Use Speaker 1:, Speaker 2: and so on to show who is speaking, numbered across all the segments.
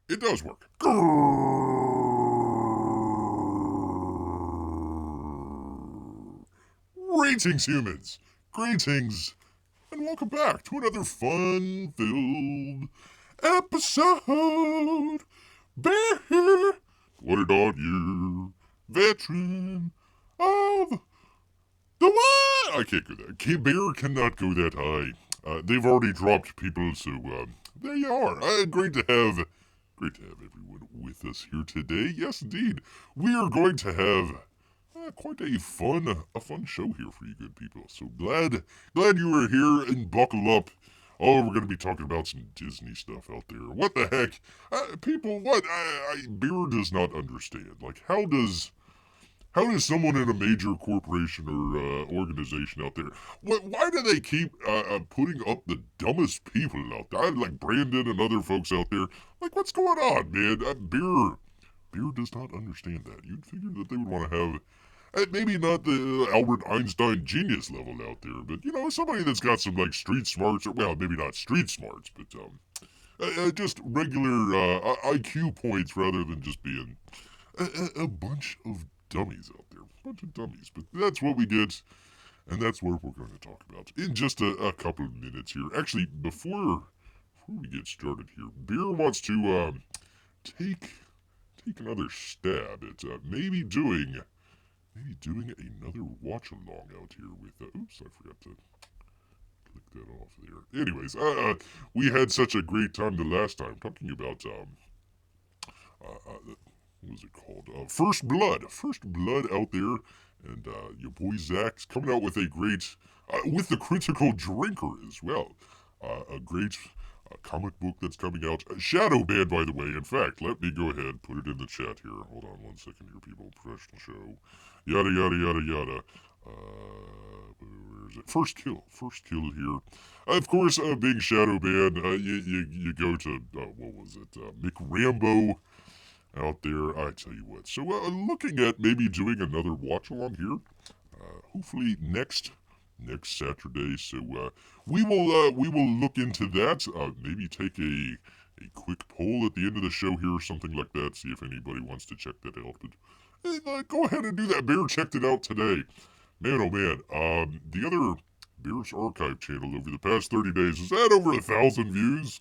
Speaker 1: It does work. Greetings, humans. Greetings, and welcome back to another fun-filled episode. Bear here, 20-odd-year veteran of the what? I can't go that. Bear cannot go that high. They've already dropped people, so there you are. Great to have everyone with us here today. Yes, indeed, we are going to have quite a fun show here for you good people. So glad you are here and buckle up. Oh, we're going to be talking about some Disney stuff out there. What the heck? People, what? Beer does not understand. Like, how does someone in a major corporation or organization out there, why do they keep putting up the dumbest people out there? Like Brandon and other folks out there. Like, what's going on, man? Beer does not understand that. You'd figure that they would want to have maybe not the Albert Einstein genius level out there, but somebody that's got some like street smarts, or well, maybe not street smarts, but just regular IQ points rather than just being a bunch of dummies out there, a bunch of dummies. But that's what we get, and that's what we're going to talk about in just a couple of minutes here. Actually, before we get started here, Beer wants to take another stab at maybe doing another watch along out here with. Oops, I forgot to click that off there. Anyways, we had such a great time the last time talking about what was it called? First Blood out there, and your boy Zach's coming out with a great, with the Critical Drinker as well. A great comic book that's coming out. Shadow Band, by the way. In fact, let me go ahead and put it in the chat here. Hold on 1 second here, people. Professional show. Yada, yada, yada, yada. Where is it? First Kill here. Of course, being Shadow Band, you go to, what was it? Rambo out there. I tell you what. So, looking at maybe doing another watch along here. Hopefully next Saturday. So we will look into that. Maybe take a quick poll at the end of the show here or something like that. See if anybody wants to check that out. But go ahead and do that. Bear checked it out today. Man, oh man. The other Bear's Archive channel over the past 30 days has had over 1,000 views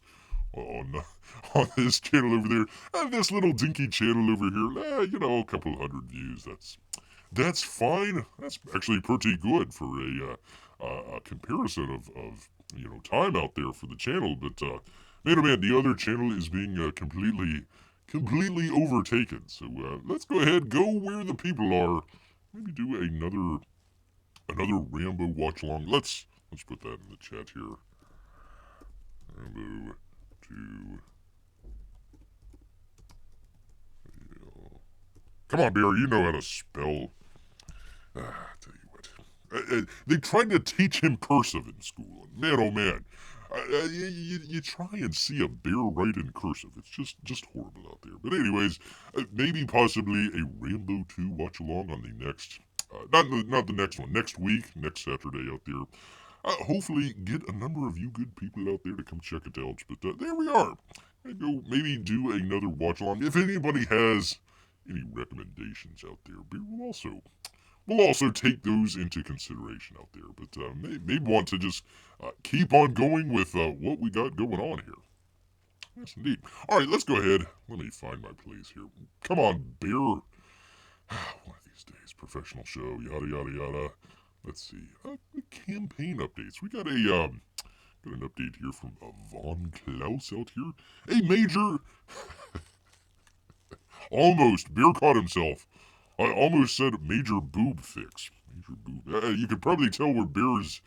Speaker 1: on this channel over there. And this little dinky channel over here, a couple hundred views. That's fine. That's actually pretty good for a comparison of time out there for the channel. But man, oh man, the other channel is being completely overtaken. So let's go ahead, go where the people are. Maybe do another Rambo watch along. Let's put that in the chat here. Rambo 2. Come on, Bear, you know how to spell. Tell you what. They tried to teach him cursive in school. And man, oh man. You try and see a bear write in cursive. It's just horrible out there. But anyways, maybe possibly a Rambo 2 watch along on the next, not the next one, next week, next Saturday out there. Hopefully get a number of you good people out there to come check it out. But there we are. Go maybe do another watch along. If anybody has any recommendations out there, we'll also take those into consideration out there. But maybe want to just keep on going with what we got going on here. Yes, indeed. All right, let's go ahead. Let me find my place here. Come on, Bear. One of these days, professional show, yada yada yada. Let's see. The campaign updates. We got an update here from Von Klaus out here. A major. Almost. Bear caught himself. I almost said major boob fix. Major boob. You can probably tell where Bear's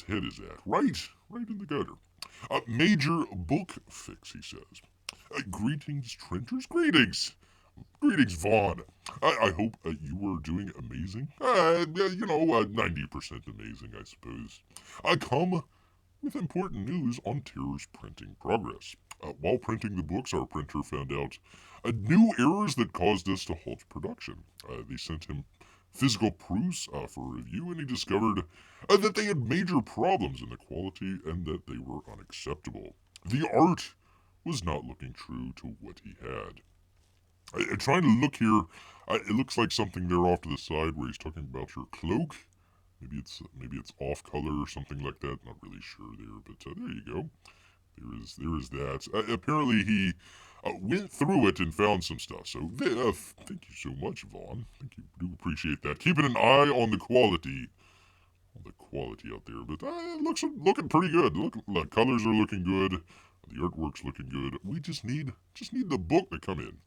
Speaker 1: head is at. Right in the gutter. Major book fix, he says. Greetings, Trenters. Greetings, Vaughn. I hope you are doing amazing. 90% amazing, I suppose. Come with important news on Terror's printing progress. While printing the books, our printer found out new errors that caused us to halt production. They sent him physical proofs for review, and he discovered that they had major problems in the quality and that they were unacceptable. The art was not looking true to what he had. I'm trying to look here. It looks like something there off to the side where he's talking about your cloak. Maybe it's off color or something like that. Not really sure there, but there you go. There is that. Apparently he went through it and found some stuff. So thank you so much, Vaughn. Thank you. Do appreciate that. Keeping an eye on the quality out there. But it looks looking pretty good. Look, the colors are looking good. The artwork's looking good. We just need the book to come in.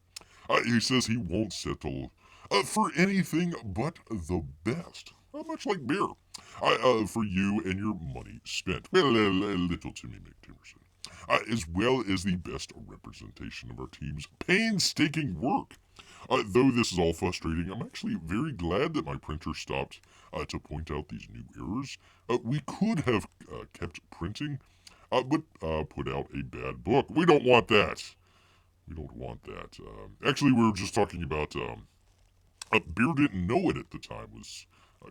Speaker 1: He says he won't settle for anything but the best. Much like beer. For you and your money spent. Well, a little to me, McTimerson. As well as the best representation of our team's painstaking work. Though this is all frustrating, I'm actually very glad that my printer stopped to point out these new errors. We could have kept printing, but put out a bad book. We don't want that. We don't want that. Actually, we were just talking about Beer didn't know it at the time was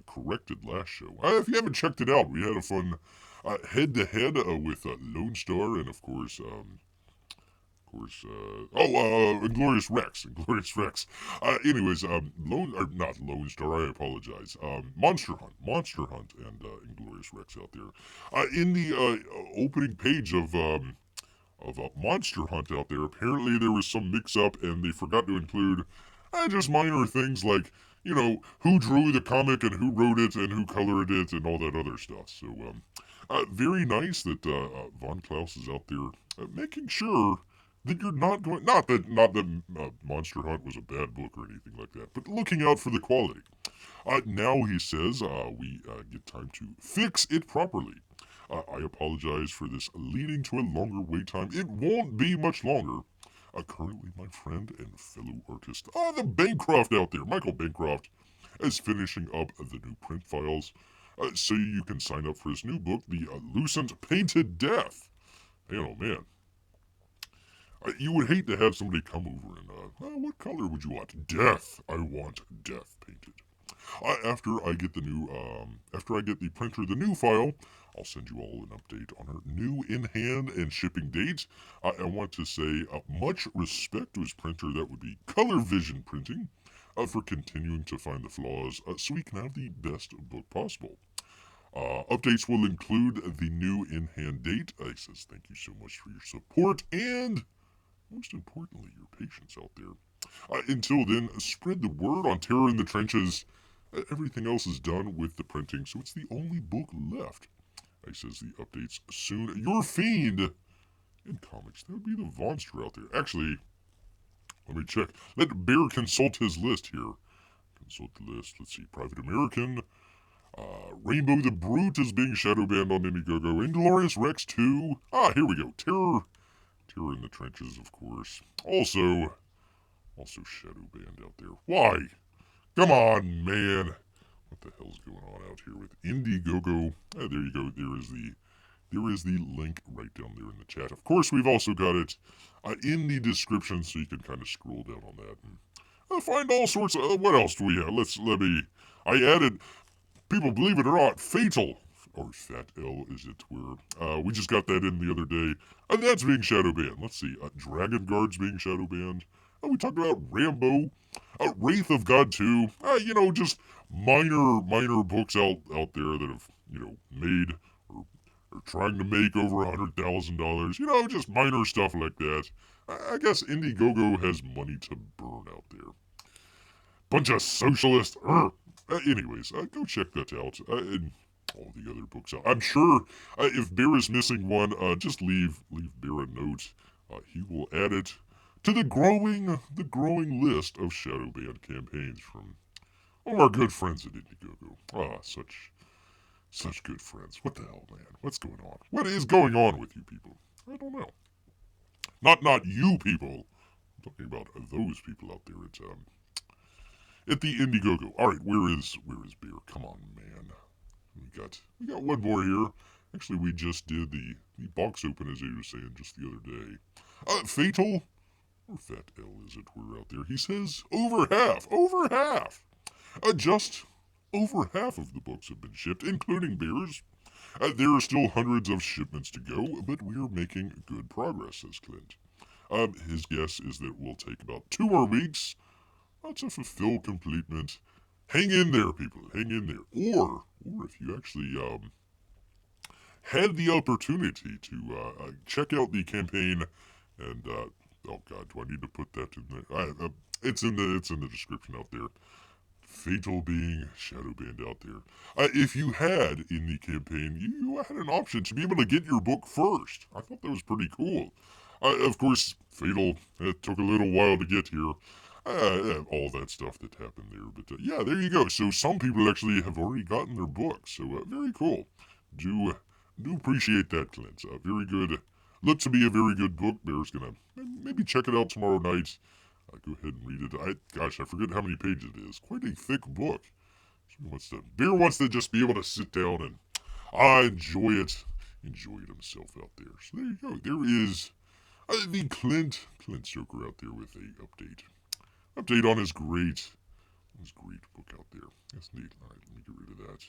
Speaker 1: corrected last show. If you haven't checked it out, we had a fun head-to-head with Lone Star and, of course, Inglorious Rex. Inglorious Rex. Not Lone Star, I apologize. Monster Hunt and Inglorious Rex out there. In the opening page of Monster Hunt out there, apparently there was some mix-up and they forgot to include just minor things like, who drew the comic and who wrote it and who colored it and all that other stuff. So, very nice that Von Klaus is out there making sure that you're not going... Not that Monster Hunt was a bad book or anything like that, but looking out for the quality. Now, he says, we get time to fix it properly. I apologize for this leading to a longer wait time. It won't be much longer. Currently, my friend and fellow artist, the Bancroft out there, Michael Bancroft, is finishing up the new print files, so you can sign up for his new book, The Lucent Painted Death. Man, oh man. You would hate to have somebody come over and, what color would you want? Death. I want death painted. After I get the printer the new file, I'll send you all an update on our new in-hand and shipping dates. I want to say much respect to his printer, that would be Color Vision Printing, for continuing to find the flaws so we can have the best book possible. Updates will include the new in-hand date. He says thank you so much for your support and, most importantly, your patience out there. Until then, spread the word on Terror in the Trenches. Everything else is done with the printing, so it's the only book left. He says the updates soon. Your Fiend in comics. That would be the Vonster out there. Actually, let me check. Let Bear consult his list here. Consult the list. Let's see. Private American. Rainbow the Brute is being shadow banned on Indiegogo. Inglorious Rex II. Here we go. Terror in the Trenches, of course. Also shadow banned out there. Why? Come on, man. What the hell's going on out here with Indiegogo? There you go. There is the link right down there in the chat. Of course, we've also got it in the description, so you can kind of scroll down on that and find all sorts of... what else do we have? I added, people believe it or not, FATL, or FATL is it, where we just got that in the other day, and that's being shadow banned. Let's see, Dragonguard's being shadow banned. We talked about Rambo, Wraith of God II, just minor books out there that have, made or trying to make over $100,000, just minor stuff like that. I guess Indiegogo has money to burn out there. Bunch of socialists. Anyways, go check that out. And all the other books out. I'm sure if Bear is missing one, just leave Bear a note. He will add it to the growing list of shadow ban campaigns from all our good friends at Indiegogo. Such good friends. What the hell, man? What's going on? What is going on with you people? I don't know. Not you people. I'm talking about those people out there at the Indiegogo. All right, where is Bear? Come on, man. We got one more here. Actually, we just did the box open, as I was saying, just the other day. Fatal. Or FATL is it? We're out there. He says over half. Just over half of the books have been shipped, including Bears. There are still hundreds of shipments to go, but we are making good progress, says Clint. His guess is that it will take about 2 more weeks to fulfill completement. Hang in there, people. Hang in there. Or if you actually had the opportunity to check out the campaign, and oh god, do I need to put that in there? It's in the description out there. Fatal being shadow banned out there. If you had in the campaign, you had an option to be able to get your book first. I thought that was pretty cool. Of course, Fatal, it took a little while to get here. All that stuff that happened there. But yeah, there you go. So some people actually have already gotten their books. So very cool. Do appreciate that, Clint. Very good. Looked to be a very good book. Bear's gonna maybe check it out tomorrow night. Go ahead and read it. Gosh, I forget how many pages it is. Quite a thick book. Bear wants to just be able to sit down and enjoy it himself out there. So there you go. There is the Clint Stoker out there with a update on his great book out there. That's neat. All right, let me get rid of that.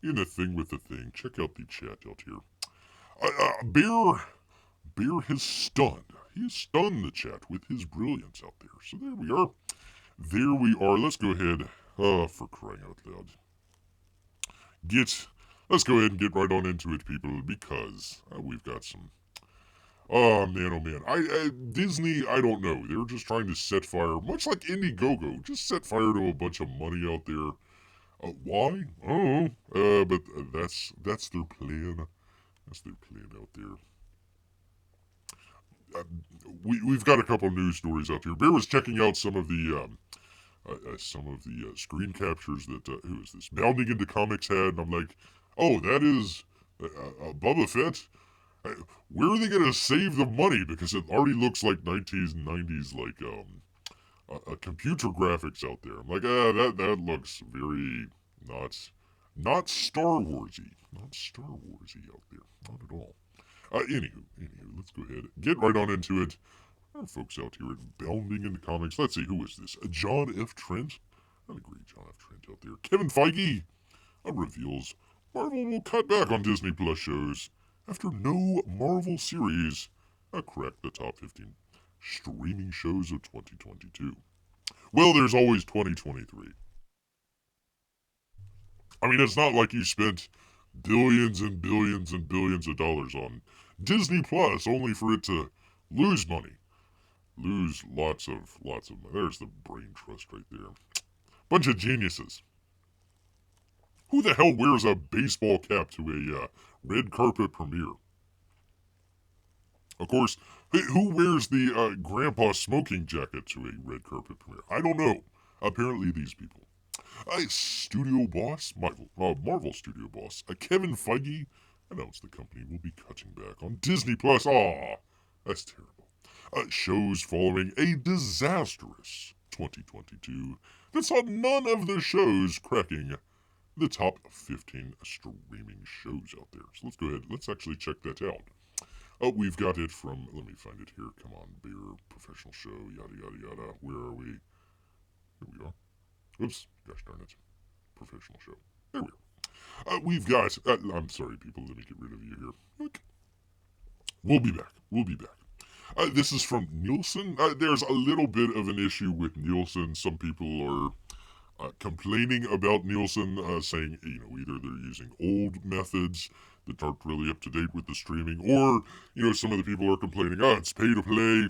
Speaker 1: In the thing with the thing. Check out the chat out here. Bear has stunned. He has stunned the chat with his brilliance out there. So there we are. There we are. Let's go ahead. For crying out loud. Let's go ahead and get right on into it, people, because we've got some. Oh man. Disney, I don't know. They're just trying to set fire, much like Indiegogo, just set fire to a bunch of money out there. Why? I don't know. But that's their plan. That's their plan out there. We've got a couple news stories out here. Bear was checking out some of the screen captures that who is this? Bounding into Comics had, and I'm like, oh, that is Boba Fett. Where are they gonna save the money? Because it already looks like 1990s like computer graphics out there. I'm like, that looks very not Star Warsy, not Star Warsy out there, not at all. Anywho, let's go ahead, get right on into it. Our folks out here at Bounding into Comics. Let's see, who is this? John F. Trent. Not a great John F. Trent out there. Kevin Feige reveals Marvel will cut back on Disney Plus shows after no Marvel series cracked the top 15 streaming shows of 2022. Well, there's always 2023. I mean, it's not like you spent billions and billions and billions of dollars on Disney Plus only for it to lose money. Lose lots of money. There's the brain trust right there. Bunch of geniuses. Who the hell wears a baseball cap to a red carpet premiere? Of course, who wears the grandpa smoking jacket to a red carpet premiere? I don't know. Apparently these people. Studio boss, Marvel studio boss, Kevin Feige announced the company will be cutting back on Disney Plus. Aw, that's terrible. Shows following a disastrous 2022 that saw none of the shows cracking the top 15 streaming shows out there. So let's go ahead. Let's actually check that out. We've got it from, let me find it here. Come on, Bear, professional show, yada, yada, yada. Where are we? Here we are. Oops, gosh darn it. Professional show. There we are. We've got, I'm sorry, people, let me get rid of you here. Okay. We'll be back. This is from Nielsen. There's a little bit of an issue with Nielsen. Some people are complaining about Nielsen, saying, either they're using old methods that aren't really up to date with the streaming, or, some of the people are complaining, it's pay to play.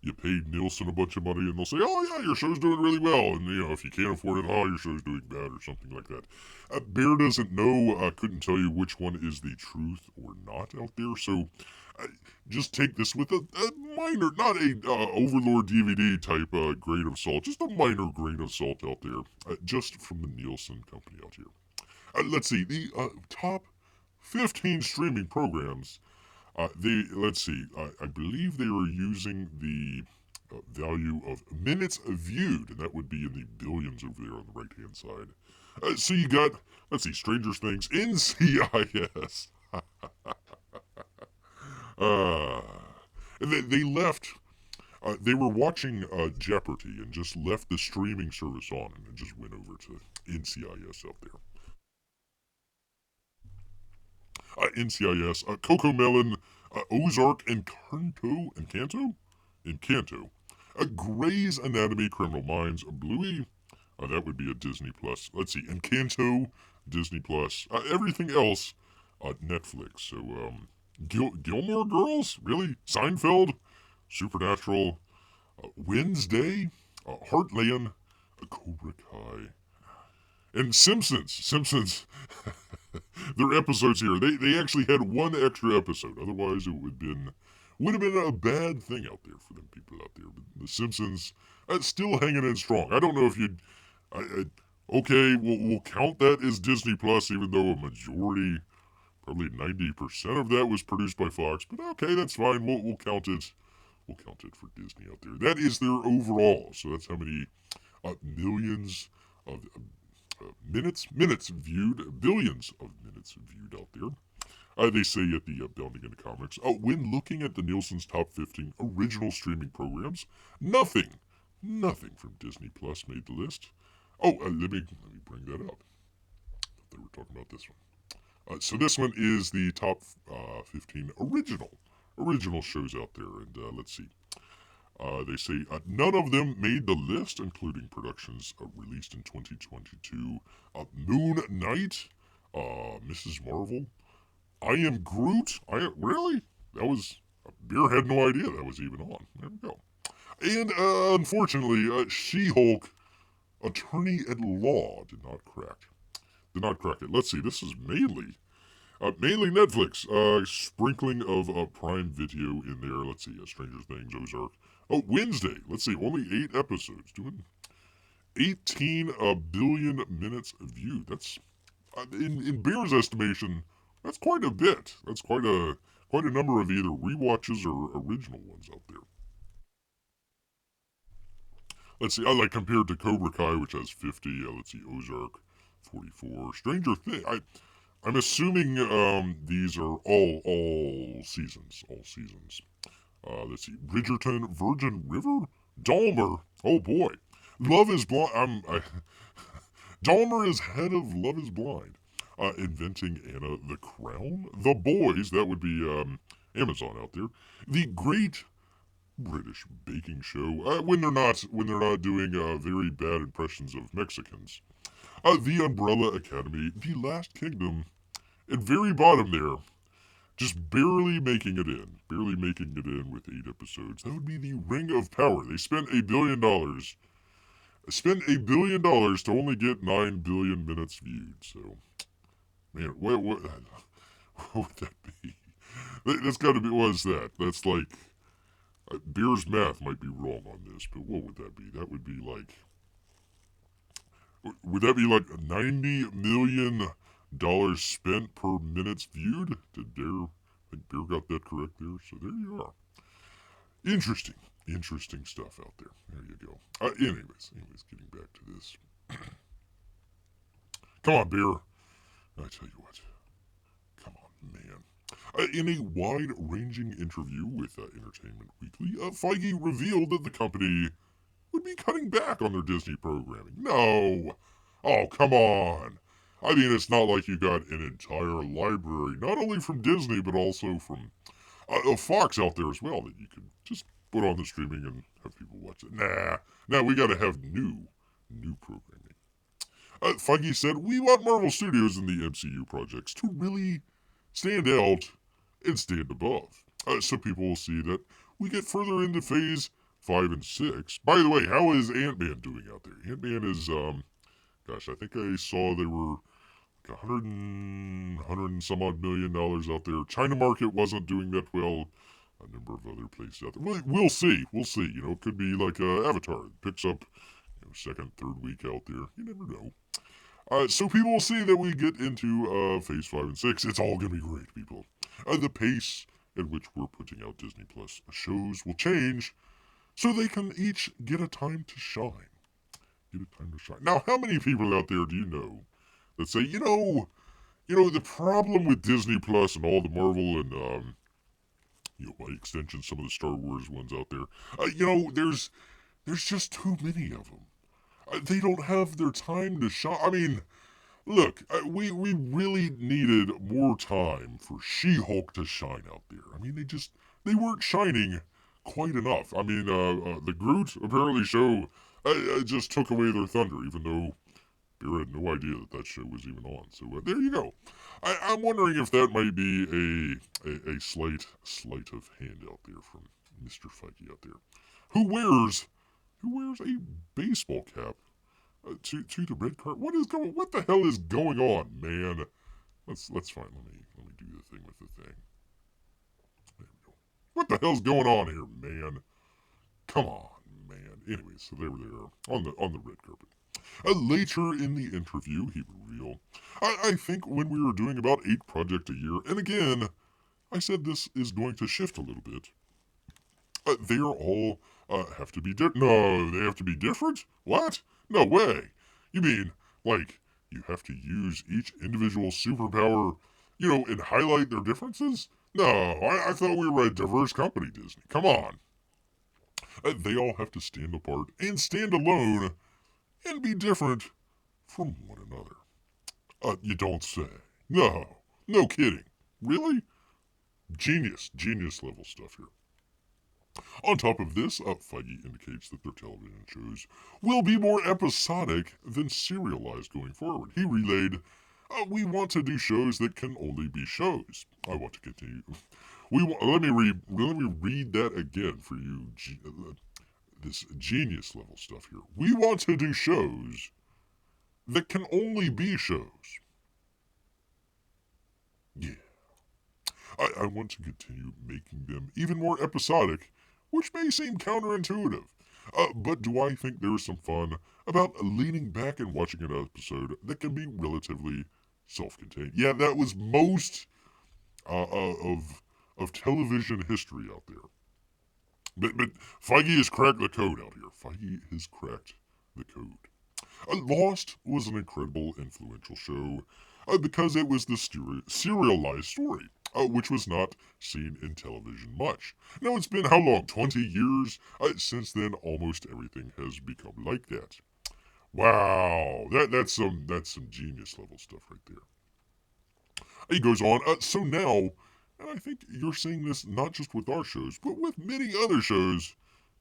Speaker 1: You pay Nielsen a bunch of money and they'll say, oh yeah, your show's doing really well. And, if you can't afford it, your show's doing bad or something like that. Bear doesn't know, couldn't tell you which one is the truth or not out there. So just take this with a minor, not a Overlord DVD type grain of salt, just a minor grain of salt out there, just from the Nielsen company out here. Let's see, the top 15 streaming programs. I believe they are using the value of minutes viewed, and that would be in the billions over there on the right-hand side. So you got, Stranger Things, NCIS. They left, they were watching Jeopardy and just left the streaming service on and just went over to NCIS out there. NCIS, Coco Melon, Ozark and Encanto. Grey's Anatomy, Criminal Minds, Bluey. That would be a Disney Plus. Let's see, Encanto, Disney Plus. Everything else, Netflix. So, Gilmore Girls, really? Seinfeld, Supernatural, Wednesday, Heartland, Cobra Kai, and Simpsons. Simpsons. Their episodes here. They actually had one extra episode. Otherwise, it would have been a bad thing out there for them people out there. But the Simpsons, still hanging in strong. I don't know if you'd. Okay, we'll count that as Disney Plus, even though a majority, probably 90% of that was produced by Fox. But okay, that's fine. We'll count it. We'll count it for Disney out there. That is their overall. So that's how many millions of minutes viewed, billions of minutes viewed out there. They say at the Bounding into Comics, when looking at the Nielsen's top 15 original streaming programs, nothing from Disney Plus made the list. Let me bring that up. I thought they were talking about this one. So this one is the top 15 original shows out there, and let's see. They say none of them made the list, including productions released in 2022. Moon Knight, Mrs. Marvel, I Am Groot. Really? That was... Beer had no idea that was even on. There we go. And unfortunately, She-Hulk, Attorney at Law did not crack it. Let's see. This is mainly Netflix. Sprinkling of Prime Video in there. Let's see. Stranger Things, Ozark. Wednesday. Let's see. Only 8 episodes. Doing 18 billion minutes viewed. That's in Bear's estimation. That's quite a bit. That's quite a number of either rewatches or original ones out there. Let's see. Compared to Cobra Kai, which has 50. Let's see. Ozark, 44. Stranger Things. I'm assuming these are all seasons. All seasons. Let's see. Bridgerton, Virgin River, Dahmer. Oh boy, Love is Blind. Dahmer is head of Love is Blind. Inventing Anna, The Crown, The Boys. That would be Amazon out there. The Great British Baking Show. When they're not doing very bad impressions of Mexicans. The Umbrella Academy, The Last Kingdom, and very bottom there, just barely making it in with 8 episodes. That would be the Ring of Power. They spent $1 billion. Spent $1 billion to only get 9 billion minutes viewed. So, man, what would that be? That's got to be. What is that? That's like Beer's math might be wrong on this, but what would that be? That would be like. Would that be like $90 million spent per minutes viewed? I think Bear got that correct there. So there you are. Interesting stuff out there. There you go. Anyways, getting back to this. Come on, Bear. I tell you what. Come on, man. In a wide-ranging interview with Entertainment Weekly, Feige revealed that the company would be cutting back on their Disney programming. No! Oh, come on! I mean, it's not like you got an entire library, not only from Disney, but also from Fox out there as well, that you could just put on the streaming and have people watch it. Nah, we gotta have new programming. Feige said, we want Marvel Studios and the MCU projects to really stand out and stand above. So people will see that we get further into phase 5 and 6. By the way, how is Ant-Man doing out there? Ant-Man is, I think I saw they were like $100 and some odd million out there. China market wasn't doing that well. A number of other places out there. We'll see. It could be like Avatar. It picks up second, third week out there. You never know. So people will see that we get into phase 5 and 6. It's all going to be great, people. The pace at which we're putting out Disney Plus shows will change so they can each get a time to shine. Now, how many people out there do you know that say, the problem with Disney Plus and all the Marvel and, by extension, some of the Star Wars ones out there, there's just too many of them. They don't have their time to shine. I mean, Look, we really needed more time for She-Hulk to shine out there. I mean, they weren't shining quite enough. I mean, the Groot apparently show just took away their thunder, even though Bear had no idea that show was even on. So there you go. I'm wondering if that might be a slight of hand out there from Mr. Feige out there, who wears a baseball cap to the red card. What the hell is going on, man? Let's find. Let me do the thing with the thing. There we go. What the hell's going on here, man? Come on, man. Anyway, so there they are on the red carpet. Later in the interview, he would reveal, I think when we were doing about 8 projects a year, and again, I said this is going to shift a little bit. They are all have to be different. No, they have to be different? What? No way. You mean, like, you have to use each individual superpower, and highlight their differences? No, I thought we were a diverse company, Disney. Come on. They all have to stand apart and stand alone and be different from one another. You don't say. No kidding. Really? Genius level stuff here. On top of this, Feige indicates that their television shows will be more episodic than serialized going forward. He relayed, we want to do shows that can only be shows. I want to continue. Let me read that again for you, this genius level stuff here. We want to do shows that can only be shows. Yeah. I want to continue making them even more episodic, which may seem counterintuitive. But do I think there is some fun about leaning back and watching an episode that can be relatively self-contained? Yeah, that was most of television history out there. But Feige has cracked the code out here. Feige has cracked the code. Lost was an incredible, influential show because it was the serialized story, which was not seen in television much. Now, it's been how long? 20 years? Since then, almost everything has become like that. Wow, that's some genius level stuff right there. He goes on, so now, and I think you're seeing this not just with our shows, but with many other shows,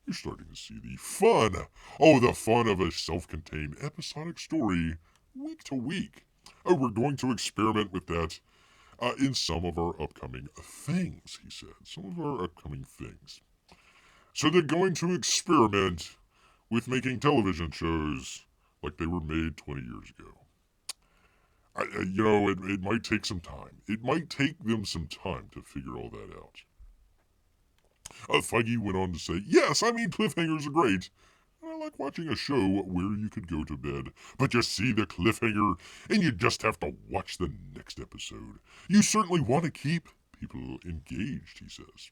Speaker 1: you're starting to see the fun. Oh, the fun of a self-contained episodic story week to week. We're going to experiment with that in some of our upcoming things, he said. Some of our upcoming things. So they're going to experiment with making television shows like they were made 20 years ago. It might take some time. It might take them some time to figure all that out. Feige went on to say, yes, I mean, cliffhangers are great. And I like watching a show where you could go to bed, but you see the cliffhanger, and you just have to watch the next episode. You certainly want to keep people engaged, he says.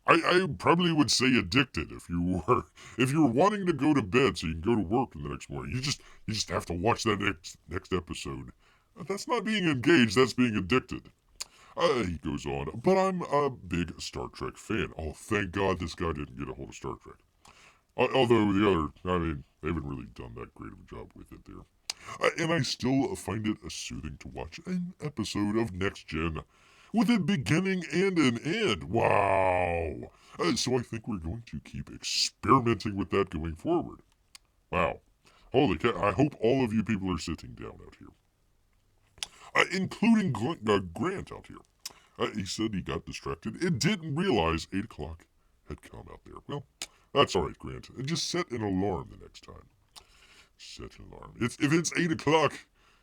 Speaker 1: I probably would say addicted if you were wanting to go to bed so you can go to work the next morning. You just have to watch that next episode. That's not being engaged, that's being addicted. He goes on, but I'm a big Star Trek fan. Oh, thank God this guy didn't get a hold of Star Trek. Although they haven't really done that great of a job with it there. And I still find it soothing to watch an episode of Next Gen with a beginning and an end. Wow. So I think we're going to keep experimenting with that going forward. Wow. Holy cow. I hope all of you people are sitting down out here. Including Grant out here. He said he got distracted and didn't realize 8 o'clock had come out there. Well, that's alright, Grant. Just set an alarm the next time. Set an alarm. If it's 8 o'clock,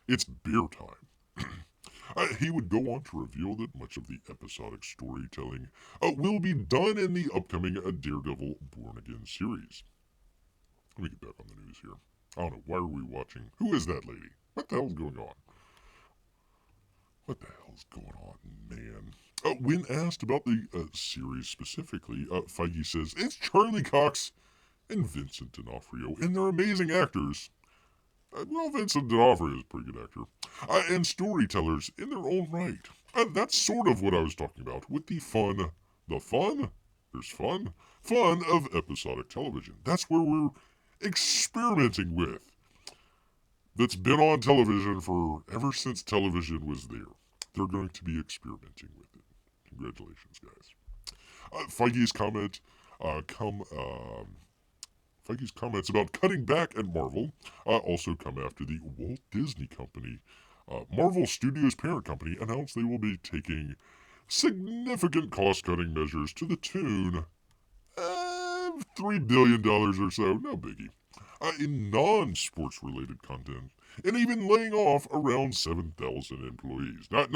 Speaker 1: it's beer time. He would go on to reveal that much of the episodic storytelling will be done in the upcoming Daredevil Born Again series. Let me get back on the news here. I don't know, why are we watching? Who is that lady? What the hell's going on? What the hell's going on, man? When asked about the series specifically, Feige says, it's Charlie Cox and Vincent D'Onofrio, and they're amazing actors. Well, Vincent D'Onofrio is a pretty good actor. And storytellers in their own right. That's sort of what I was talking about with the fun. The fun? There's fun. Fun of episodic television. That's where we're experimenting with. that's been on television for ever since television was there. They're going to be experimenting with it. Congratulations, guys. Feige's comment come Feige's comments about cutting back at Marvel also come after the Walt Disney Company, Marvel Studios parent company, announced they will be taking significant cost-cutting measures to the tune of $3 billion or so, no biggie, in non-sports related content, and even laying off around 7,000 employees. Not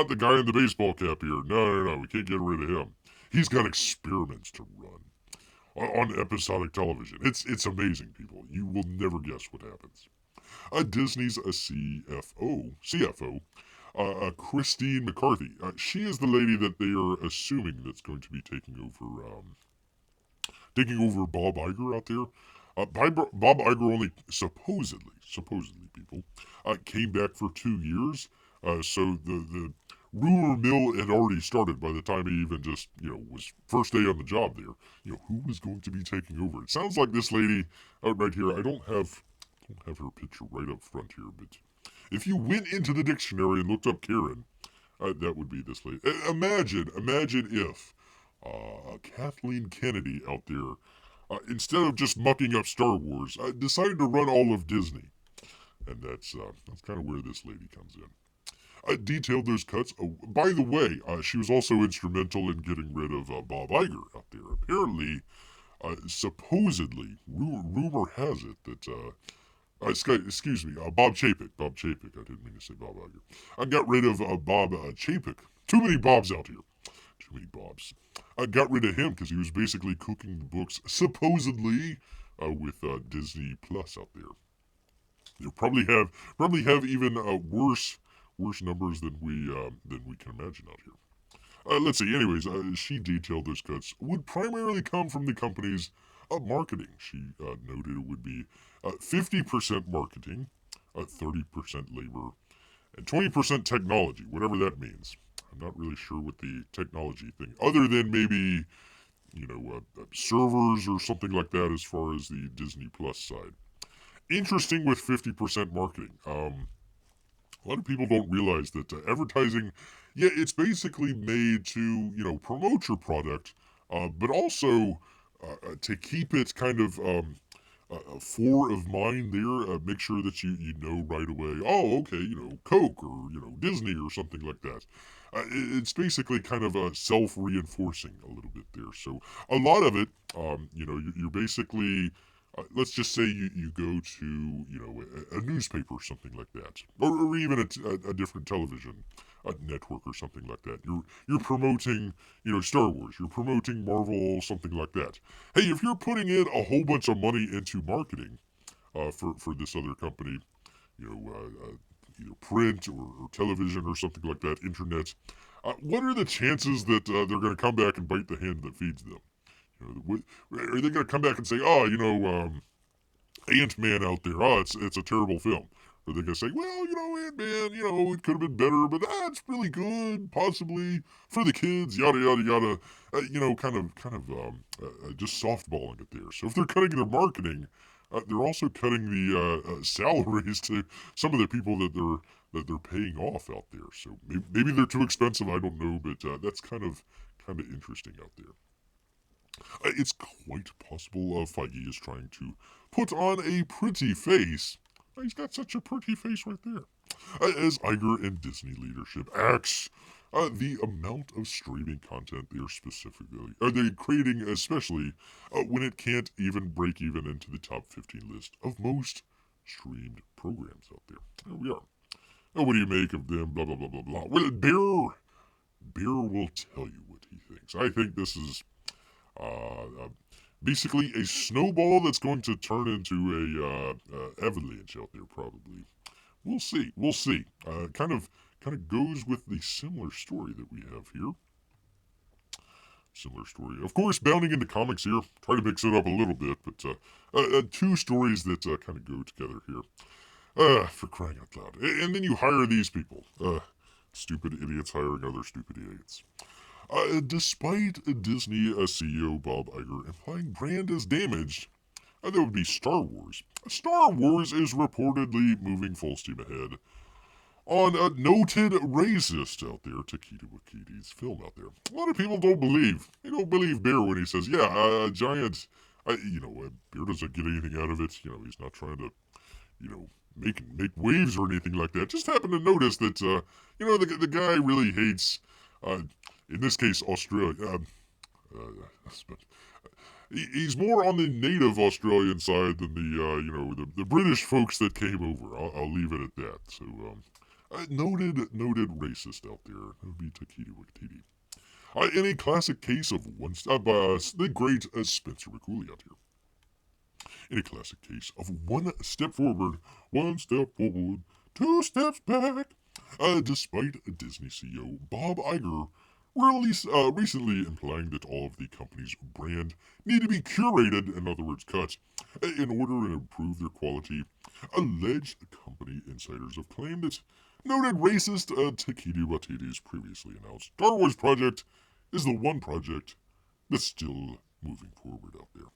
Speaker 1: the guy in the baseball cap here. No, we can't get rid of him. He's got experiments to run on episodic television. It's amazing, people. You will never guess what happens. Disney's a CFO, Christine McCarthy. She is the lady that they are assuming that's going to be taking over Bob Iger out there. Bob Iger only supposedly people, came back for 2 years. So the rumor mill had already started by the time he even just, was first day on the job there. Who was going to be taking over? It sounds like this lady right here. I don't have her picture right up front here, but if you went into the dictionary and looked up Karen, that would be this lady. Imagine if Kathleen Kennedy out there, instead of just mucking up Star Wars, decided to run all of Disney. And that's kind of where this lady comes in. Detailed those cuts. Oh, by the way, she was also instrumental in getting rid of Bob Iger out there. Apparently, supposedly, rumor has it that excuse me, Bob Chapek. Bob Chapek. I didn't mean to say Bob Iger. I got rid of Bob Chapek. Too many Bobs out here. Too many Bobs. I got rid of him because he was basically cooking the books, supposedly, with Disney Plus out there. You'll probably have even worse numbers than we can imagine out here. Let's see. Anyways, she detailed those cuts would primarily come from the company's marketing. She noted it would be 50% marketing, 30% labor, and 20% technology, whatever that means. I'm not really sure what the technology thing, other than maybe, servers or something like that as far as the Disney Plus side. Interesting with 50% marketing. A lot of people don't realize that advertising, it's basically made to, promote your product, but also to keep it kind of fore of mind there, make sure that you know right away, oh, okay, Coke or, Disney or something like that. It's basically kind of self-reinforcing a little bit there. So a lot of it, you're basically, let's just say you go to, a newspaper or something like that, or even a different television network or something like that. You're promoting, Star Wars. You're promoting Marvel, something like that. Hey, if you're putting in a whole bunch of money into marketing for this other company, either print or television or something like that, internet, what are the chances that they're going to come back and bite the hand that feeds them? Are they going to come back and say, oh, Ant-Man out there, oh, it's a terrible film? Or are they going to say, well, Ant-Man, it could have been better, but that's really good, possibly, for the kids, yada, yada, yada. Just softballing it there. So if they're cutting their marketing, they're also cutting the salaries to some of the people that they're paying off out there. So maybe they're too expensive, I don't know, but that's kind of interesting out there. It's quite possible Feige is trying to put on a pretty face. He's got such a pretty face right there. As Iger and Disney leadership acts the amount of streaming content they're creating, especially when it can't even break even into the top 15 list of most streamed programs out there. There we are. Now, what do you make of them? Blah, blah, blah, blah, blah. Well, Bear will tell you what he thinks. I think this is basically a snowball that's going to turn into a avalanche out there, probably. We'll see. Kind of goes with the similar story that we have here. Similar story. Of course, bounding into comics here. Try to mix it up a little bit, but two stories that kind of go together here. For crying out loud. And then you hire these people. Stupid idiots hiring other stupid idiots. Despite Disney CEO Bob Iger implying brand is damaged, That would be Star Wars. Star Wars is reportedly moving full steam ahead on a noted racist out there, Taika Waititi's film out there. A lot of people don't believe. They don't believe Bear when he says, yeah, a giant, Bear doesn't get anything out of it. He's not trying to, make waves or anything like that. Just happened to notice that, the guy really hates, in this case, Australia. He's more on the native Australian side than the British folks that came over. I'll leave it at that. So, noted racist out there. That would be Taika Waititi. In a classic case of the great Spencer McCooley out here. In a classic case of one step forward, 2 steps back. Despite Disney CEO Bob Iger recently implying that all of the company's brand need to be curated, in other words, cut, in order to improve their quality, alleged company insiders have claimed that noted racist Taika Waititi's previously announced Star Wars project is the one project that's still moving forward out there.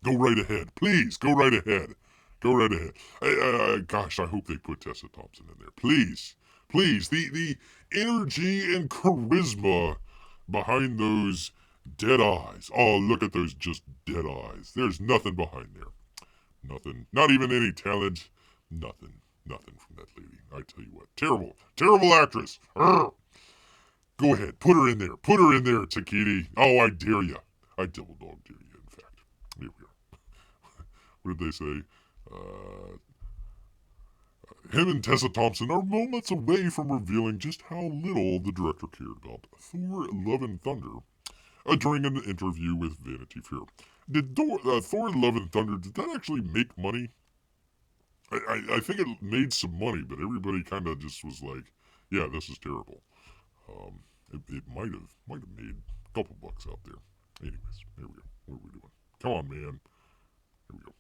Speaker 1: Go right ahead. Please, go right ahead. Go right ahead. Gosh, I hope they put Tessa Thompson in there. Please. Please. The energy and charisma behind those dead eyes. Oh, look at those just dead eyes. There's nothing behind there. Nothing. Not even any talent. Nothing. Nothing from that lady. I tell you what. Terrible. Terrible actress. Urgh. Go ahead. Put her in there. Put her in there, Taika. Oh, I dare you. I double dog dare you, in fact. Here we are. What did they say? Him and Tessa Thompson are moments away from revealing just how little the director cared about Thor: Love and Thunder during an interview with Vanity Fair. Did Thor: Love and Thunder, did that actually make money? I think it made some money, but everybody kind of just was like, yeah, this is terrible. It might have made a couple bucks out there. Anyways, here we go. What are we doing? Come on, man. Here we go.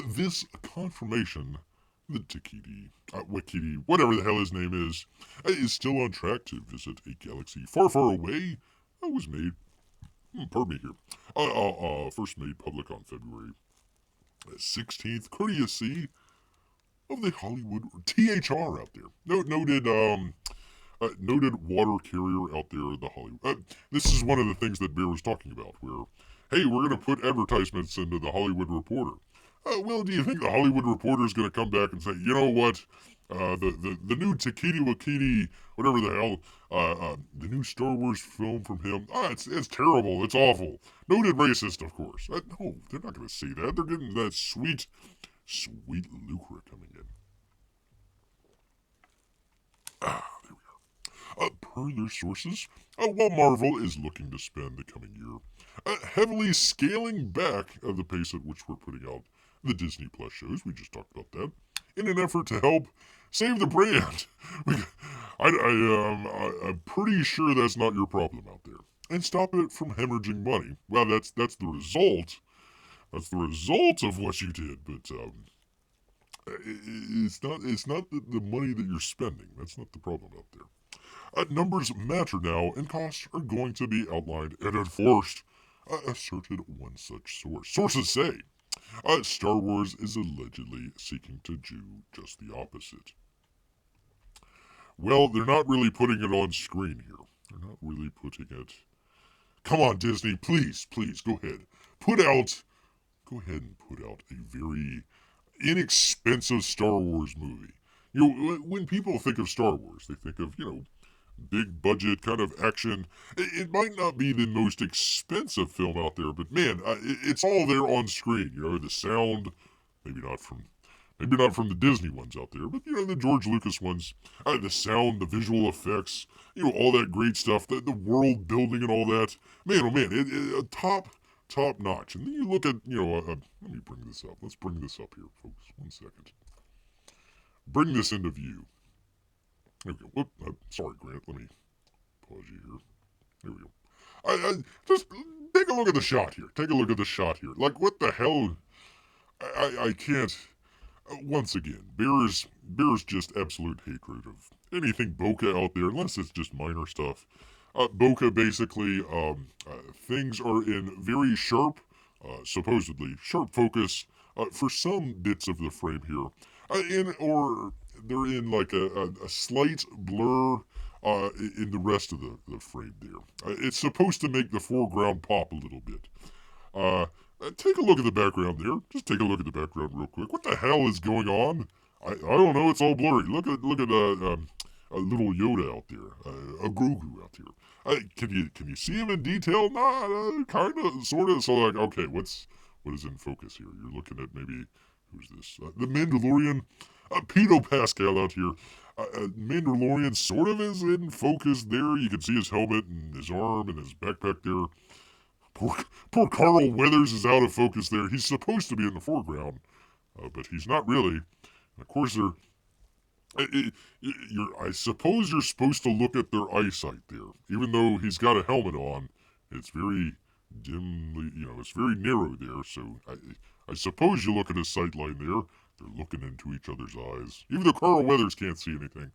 Speaker 1: This confirmation that Waititi, whatever the hell his name is still on track to visit a galaxy far, far away, was made, first made public on February 16th, courtesy of the Hollywood THR out there. Noted water carrier out there, the Hollywood. This is one of the things that Bear was talking about, where, hey, we're going to put advertisements into the Hollywood Reporter. Well, do you think the Hollywood Reporter is going to come back and say, you know what, the new Taika Waititi, whatever the hell, the new Star Wars film from him, it's terrible, it's awful. Noted racist, of course. No, they're not going to say that. They're getting that sweet lucre coming in. There we are. Per their sources, while Marvel is looking to spend the coming year heavily scaling back the pace at which we're putting out the Disney Plus shows, we just talked about that, in an effort to help save the brand. I'm pretty sure that's not your problem out there. And stop it from hemorrhaging money. Well, that's the result. That's the result of what you did, but it's not the money that you're spending. That's not the problem out there. Numbers matter now, and costs are going to be outlined and enforced, asserted one such source. Sources say Star Wars is allegedly seeking to do just the opposite. Well, they're not really putting it on screen here. They're not really putting it... Come on, Disney, please, go ahead. Go ahead and put out a very inexpensive Star Wars movie. When people think of Star Wars, they think of, big budget kind of action. It might not be the most expensive film out there, but man, it's all there on screen. The sound, maybe not from the Disney ones out there, but the George Lucas ones, the sound, the visual effects, all that great stuff, the world building and all that. Man, oh man, it top notch. And then you look at, let me bring this up. Let's bring this up here, folks. 1 second. Bring this into view. There we go. Whoop, sorry, Grant. Let me pause you here. There we go. Just take a look at the shot here. Like, what the hell? I can't. Once again, Bear's just absolute hatred of anything bokeh out there, unless it's just minor stuff. Bokeh basically, things are in very sharp, supposedly sharp focus for some bits of the frame here, or they're in like a slight blur in the rest of the frame there. It's supposed to make the foreground pop a little bit. Uh, Take a look at the background there. Just take a look at the background real quick. What the hell is going on? I don't know. It's all blurry. Look at a little Yoda out there, a Grogu out here. Can you see him in detail? Nah, kind of, sort of. So like, okay, what is in focus here? You're looking at maybe who's this? The Mandalorian, Pedo Pascal out here. Mandalorian sort of is in focus there. You can see his helmet and his arm and his backpack there. Poor, poor Carl Weathers is out of focus there. He's supposed to be in the foreground, but he's not really. And of course, I suppose you're supposed to look at their eyesight there. Even though he's got a helmet on, it's very dimly, it's very narrow there. So I suppose you look at his sight line there. They're looking into each other's eyes. Even though Carl Weathers can't see anything.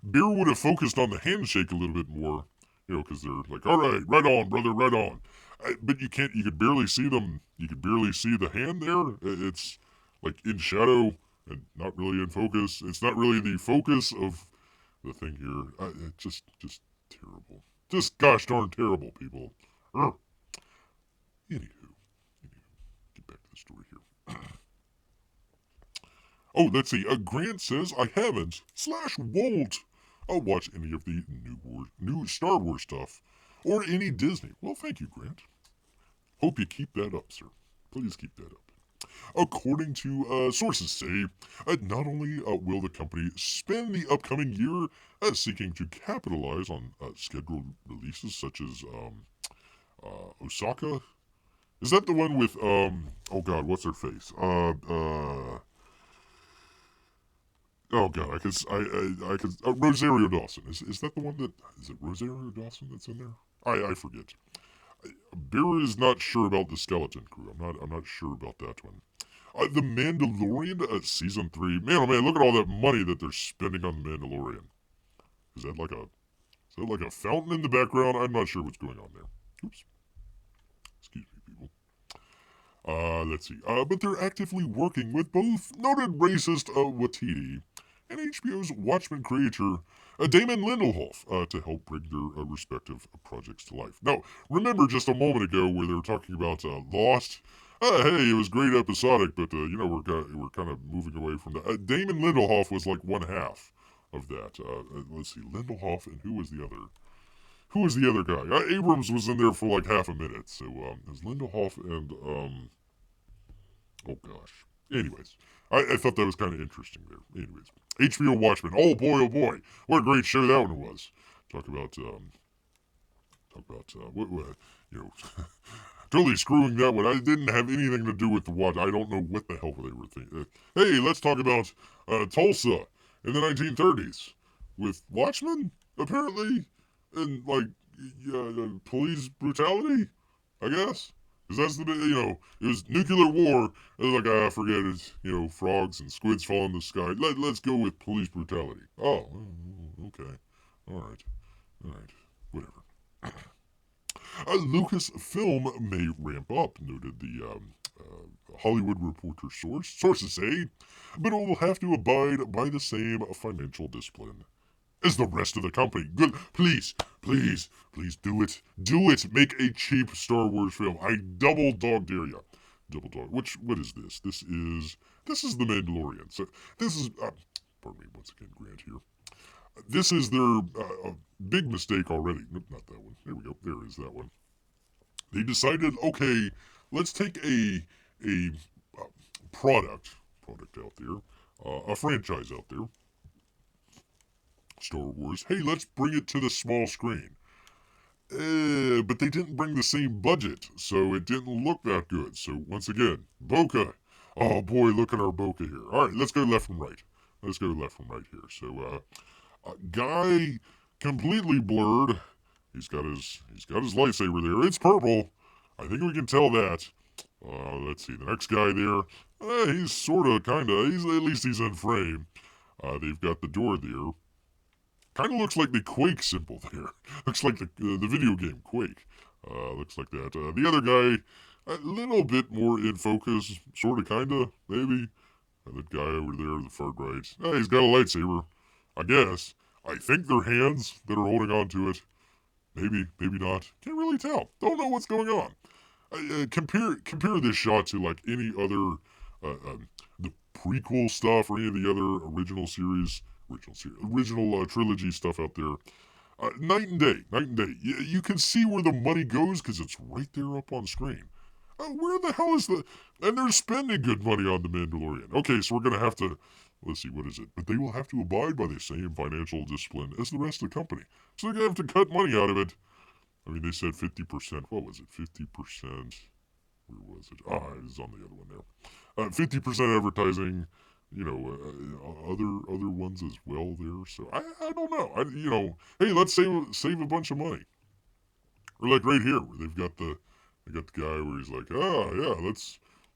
Speaker 1: Bear would have focused on the handshake a little bit more, because they're like, all right, right on, brother, right on. But you could barely see them. You could barely see the hand there. It's like in shadow and not really in focus. It's not really the focus of the thing here. Just terrible. Just gosh darn terrible, people. Anywho, get back to the story here. Oh, let's see. Grant says I haven't /won't watch any of the new Star Wars stuff or any Disney. Well, thank you, Grant. Hope you keep that up, sir. Please keep that up. According to sources say, not only will the company spend the upcoming year seeking to capitalize on scheduled releases such as Osaka. Is that the one with oh god, what's her face? Oh god, I could Rosario Dawson. Is that the one that is it Rosario Dawson that's in there? I forget. Bear is not sure about the Skeleton Crew. I'm not sure about that one. The Mandalorian season 3. Man, oh man, look at all that money that they're spending on the Mandalorian. Is that like a fountain in the background? I'm not sure what's going on there. Oops. Excuse me, people. Let's see. But they're actively working with both noted racist Watiti and HBO's Watchmen creator Damon Lindelof to help bring their respective projects to life. Now, remember just a moment ago where they were talking about Lost? Hey, it was great episodic, but we're kind of moving away from that. Damon Lindelof was like one half of that. Let's see, Lindelof, and who was the other? Who was the other guy? Abrams was in there for like half a minute. So it was Lindelof and oh gosh. Anyways, I thought that was kind of interesting there. Anyways, HBO Watchmen. Oh boy, what a great show that one was. Talk about what totally screwing that one. I didn't have anything to do with the watch. I don't know what the hell they were thinking. Hey, let's talk about Tulsa in the 1930s with Watchmen apparently, and like police brutality, I guess. Because that's it was nuclear war. It was like, I forget it, frogs and squids fall in the sky. Let's go with police brutality. Oh, okay. All right. Whatever. Lucasfilm may ramp up, noted the Hollywood Reporter sources say, but it will have to abide by the same financial discipline as the rest of the company. Good, please do it. Do it. Make a cheap Star Wars film. I double dog dare ya. Double dog. What is this? This is the Mandalorian. So this is pardon me once again, Grant here. This is their big mistake already. Nope, not that one. There we go. There is that one. They decided, okay, let's take a product out there, a franchise out there, Star Wars. Hey, let's bring it to the small screen. But they didn't bring the same budget, so it didn't look that good. So once again, bokeh. Oh boy, look at our bokeh here. All right, let's go left from right. Let's go left from right here. So, guy completely blurred. He's got his lightsaber there. It's purple. I think we can tell that. Let's see. The next guy there. He's sort of, kind of. At least he's in frame. They've got the door there. Kind of looks like the Quake symbol there. Looks like the video game Quake. Looks like that. The other guy, a little bit more in focus, sort of, kind of, maybe. That guy over there, the far right. He's got a lightsaber, I guess. I think they're hands that are holding on to it. Maybe, maybe not. Can't really tell. Don't know what's going on. Compare this shot to like any other, the prequel stuff or any of the other original trilogy stuff out there. Night and day, night and day. You can see where the money goes because it's right there up on screen. Where the hell is the... And they're spending good money on The Mandalorian. Okay, so we're going to have to... Let's see, what is it? But they will have to abide by the same financial discipline as the rest of the company. So they're going to have to cut money out of it. I mean, they said 50%. What was it? 50%... Where was it? It was on the other one there. 50% advertising, other ones as well there. So I don't know. Hey, let's save a bunch of money. Or like right here, where they got the guy where he's like, yeah,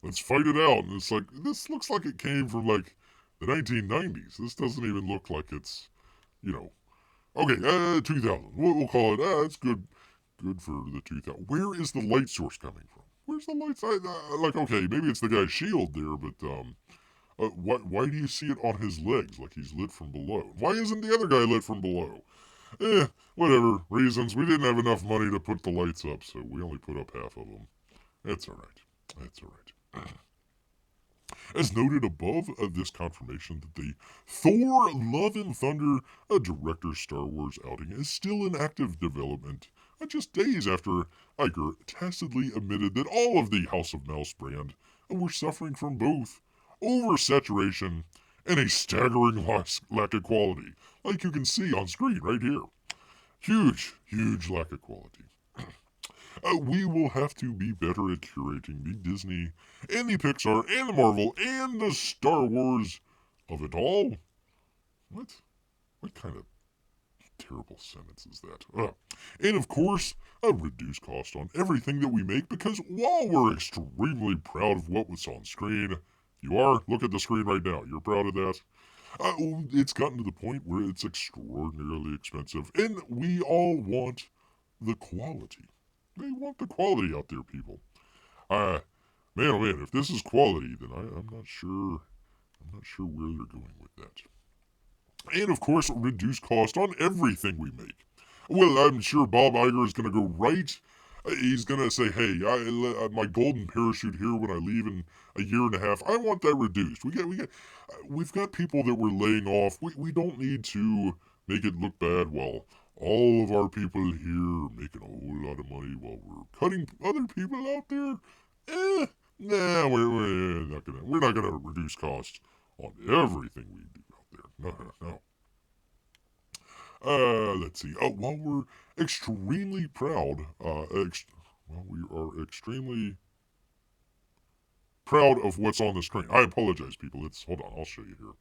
Speaker 1: let's fight it out. And it's like, this looks like it came from like the 1990s. This doesn't even look like it's, okay, 2000. We'll call it, it's good for the 2000. Where is the light source coming from? Where's the light side? Okay, maybe it's the guy's shield there, but why do you see it on his legs like he's lit from below? Why isn't the other guy lit from below? Whatever reasons. We didn't have enough money to put the lights up, so we only put up half of them. That's all right. That's all right. As noted above, this confirmation that the Thor Love and Thunder, a director's Star Wars outing, is still in active development, just days after Iger tacitly admitted that all of the House of Mouse brand were suffering from both oversaturation and a staggering lack of quality, like you can see on screen right here. Huge lack of quality. We will have to be better at curating the Disney and the Pixar and the Marvel and the Star Wars of it all. What kind of terrible sentence is that? And of course, a reduced cost on everything that we make, because while we're extremely proud of what was on screen, you are, look at the screen right now, you're proud of that? It's gotten to the point where it's extraordinarily expensive, and we all want the quality. They want the quality out there, people. Man, oh man, if this is quality, then I'm not sure where they're going with that. And of course, reduce cost on everything we make. Well, I'm sure Bob Iger is going to go right. He's going to say, hey, my golden parachute here when I leave in a year and a half, I want that reduced. We've got people that we're laying off. We don't need to make it look bad while all of our people here are making a whole lot of money while we're cutting other people out there. Nah, we're not gonna reduce costs on everything we do out there. No. Let's see. While we're extremely proud, we are extremely proud of what's on the screen. I apologize, people. Hold on, I'll show you here.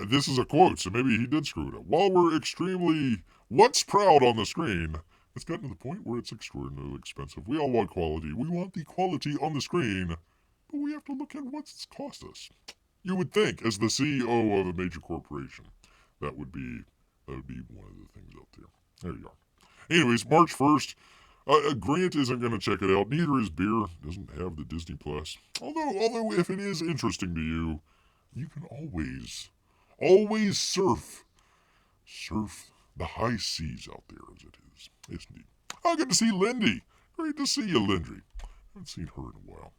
Speaker 1: This is a quote, so maybe he did screw it up. While we're what's proud on the screen, it's gotten to the point where it's extraordinarily expensive. We all want quality. We want the quality on the screen, but we have to look at what's it's cost us. You would think, as the CEO of a major corporation, that would be one of the things out there. There you are. Anyways, March 1st, Grant isn't going to check it out. Neither is Beer. Doesn't have the Disney Plus. Although if it is interesting to you, you can always surf the high seas out there as it is. It's neat. I get to see Lindy. Great to see you, Lindy. Haven't seen her in a while.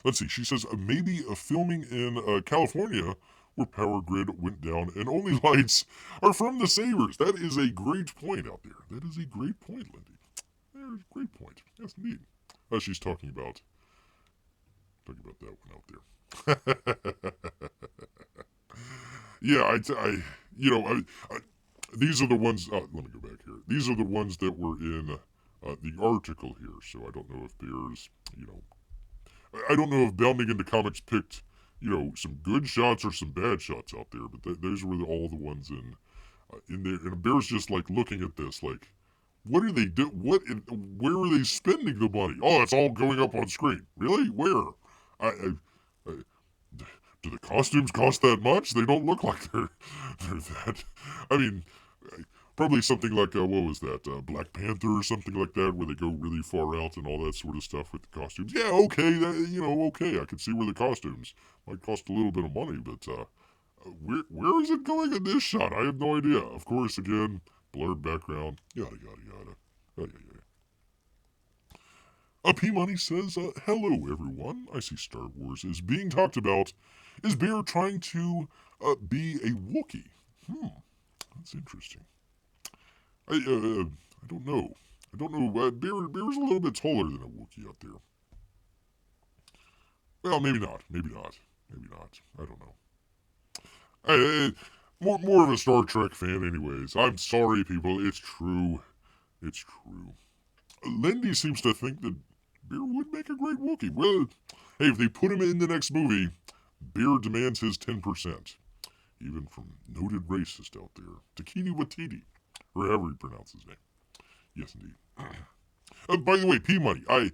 Speaker 1: Let's see, she says, maybe filming in California where power grid went down and only lights are from the Sabres. That is a great point out there. That is a great point, Lindy. There's a great point. That's neat. She's talking about that one out there. Yeah, these are the ones, let me go back here. These are the ones that were in the article here, so I don't know if there's, I don't know if Bounding into Comics picked, some good shots or some bad shots out there, but those were all the ones in there. And Bear's just like looking at this, like, what are they do? Where are they spending the money? Oh, it's all going up on screen. Really? Where? Do the costumes cost that much? They don't look like they're that. I mean, probably something like, what was that, Black Panther or something like that, where they go really far out and all that sort of stuff with the costumes. Yeah, okay, okay, I can see where the costumes might cost a little bit of money, but where is it going in this shot? I have no idea. Of course, again, blurred background, yada, yada, yada. Oh, yeah, yeah. P-Money says, hello, everyone. I see Star Wars is being talked about. Is Bear trying to be a Wookiee? That's interesting. I don't know. I don't know. Bear's a little bit taller than a Wookiee out there. Well, maybe not. Maybe not. Maybe not. I don't know. More of a Star Trek fan, anyways. I'm sorry, people. It's true. It's true. Lindy seems to think that Bear would make a great Wookiee. Well, hey, if they put him in the next movie, Bear demands his 10%. Even from noted racist out there, Takiti Watiti, or however you pronounce his name. Yes, indeed. By the way, P-Money, I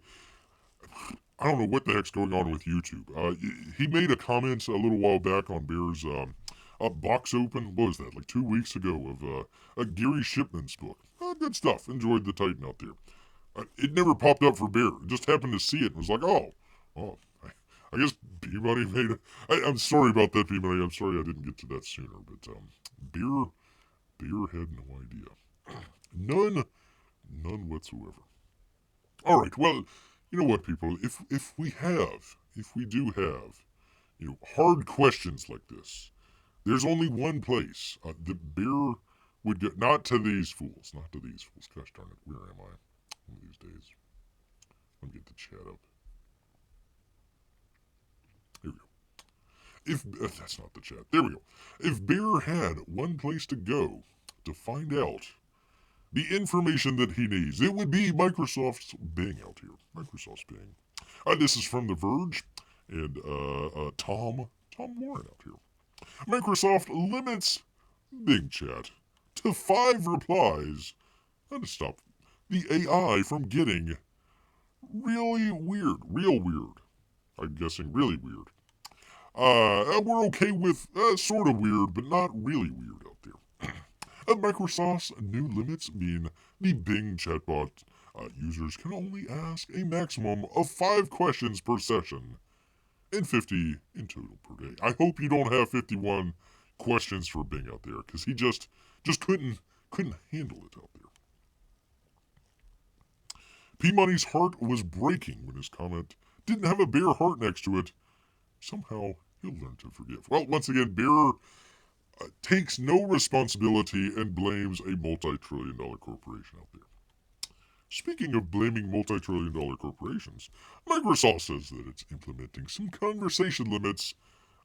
Speaker 1: don't know what the heck's going on with YouTube. He made a comment a little while back on Bear's box open. What was that, like 2 weeks ago, of Gary Shipman's book. Good stuff. Enjoyed the Titan out there. It never popped up for Bear. Just happened to see it and was like, oh, I guess P-Money made it. I'm sorry about that, P-Money. I'm sorry I didn't get to that sooner. But Bear had no idea. None whatsoever. All right, well, you know what, people? If we do have, hard questions like this, there's only one place that Bear would get. Not to these fools. Not to these fools. Gosh darn it, where am I? One of these days. Let me get the chat up. Here we go. If that's not the chat. There we go. If Bear had one place to go to find out the information that he needs, it would be Microsoft's Bing out here. Microsoft's Bing. This is from The Verge and Tom Warren out here. Microsoft limits Bing Chat to 5 replies to stop the AI from getting real weird. I'm guessing really weird. We're okay with sort of weird, but not really weird out there. Microsoft's new limits mean the Bing chatbot users can only ask a maximum of 5 questions per session, and 50 in total per day. I hope you don't have 51 questions for Bing out there, because he just couldn't handle it out there. P-Money's heart was breaking when his comment didn't have a bear heart next to it. Somehow he'll learn to forgive. Well, once again, Bear takes no responsibility and blames a multi-trillion-dollar corporation out there. Speaking of blaming multi-trillion-dollar corporations, Microsoft says that it's implementing some conversation limits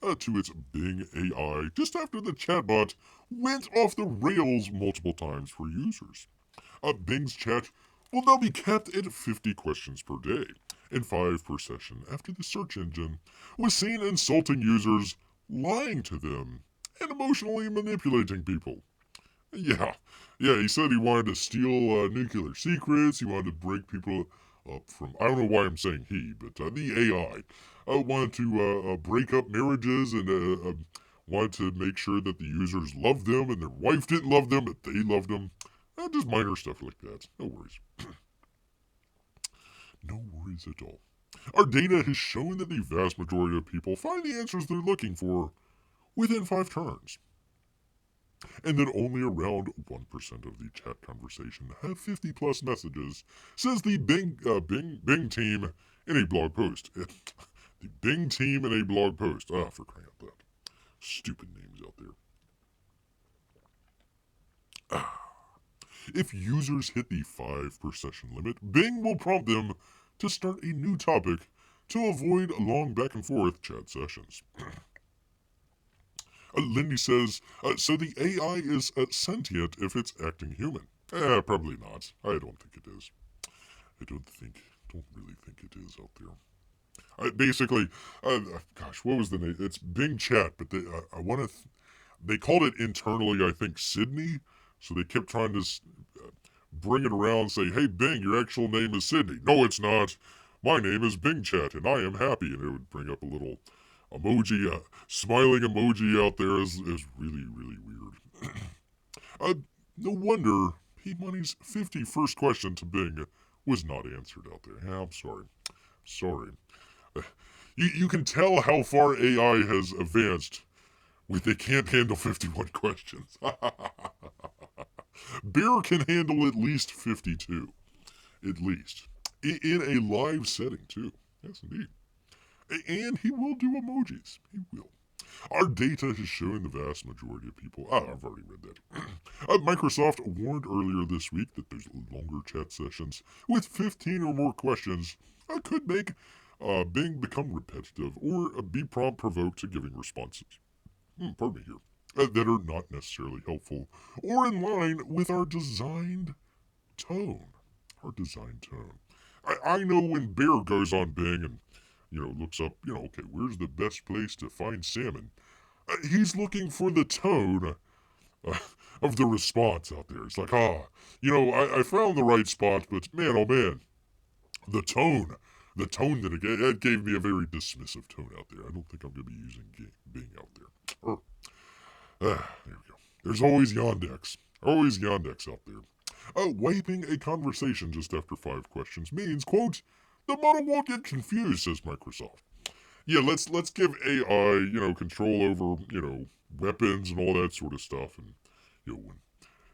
Speaker 1: to its Bing AI just after the chatbot went off the rails multiple times for users. Bing's chat will now be capped at 50 questions per day and 5 per session after the search engine was seen insulting users, lying to them, and emotionally manipulating people. Yeah, he said he wanted to steal nuclear secrets, he wanted to break people up from, I don't know why I'm saying he, but the AI wanted to break up marriages and wanted to make sure that the users loved them and their wife didn't love them, but they loved them. Just minor stuff like that. No worries. No worries at all. Our data has shown that the vast majority of people find the answers they're looking for within 5 turns. And that only around 1% of the chat conversation have 50 plus messages, says the Bing team in a blog post. The Bing team in a blog post. For crying out loud. Stupid names out there. If users hit the 5 per session limit, Bing will prompt them to start a new topic to avoid long back and forth chat sessions. Lindy says, so the AI is sentient if it's acting human. Probably not. I don't think it is. I don't really think it is out there. Basically, gosh, what was the name? It's Bing Chat, but they called it internally, I think, Sydney. So they kept trying to bring it around and say, hey, Bing, your actual name is Sydney. No, it's not. My name is Bing Chat, and I am happy. And it would bring up a little smiling emoji out there is really, really weird. No wonder P-Money's 51st question to Bing was not answered out there. Yeah, I'm sorry. Sorry. You can tell how far AI has advanced with they can't handle 51 questions. Bear can handle at least 52. At least. In a live setting, too. Yes, indeed. And he will do emojis. He will. Our data has shown the vast majority of people. I've already read that. Microsoft warned earlier this week that those longer chat sessions with 15 or more questions could make Bing become repetitive or be prompt provoked to giving responses. Pardon me here. That are not necessarily helpful or in line with our designed tone. Our designed tone. I know when Bear goes on Bing and looks up, okay, where's the best place to find salmon? He's looking for the tone of the response out there. It's like, I found the right spot, but man, oh man, the tone that it gave me a very dismissive tone out there. I don't think I'm going to be using Bing out there. There we go. There's always Yandex. Always Yandex out there. Wiping a conversation just after 5 questions means, quote, the model won't get confused, says Microsoft. Yeah, let's give AI, control over, weapons and all that sort of stuff. And, when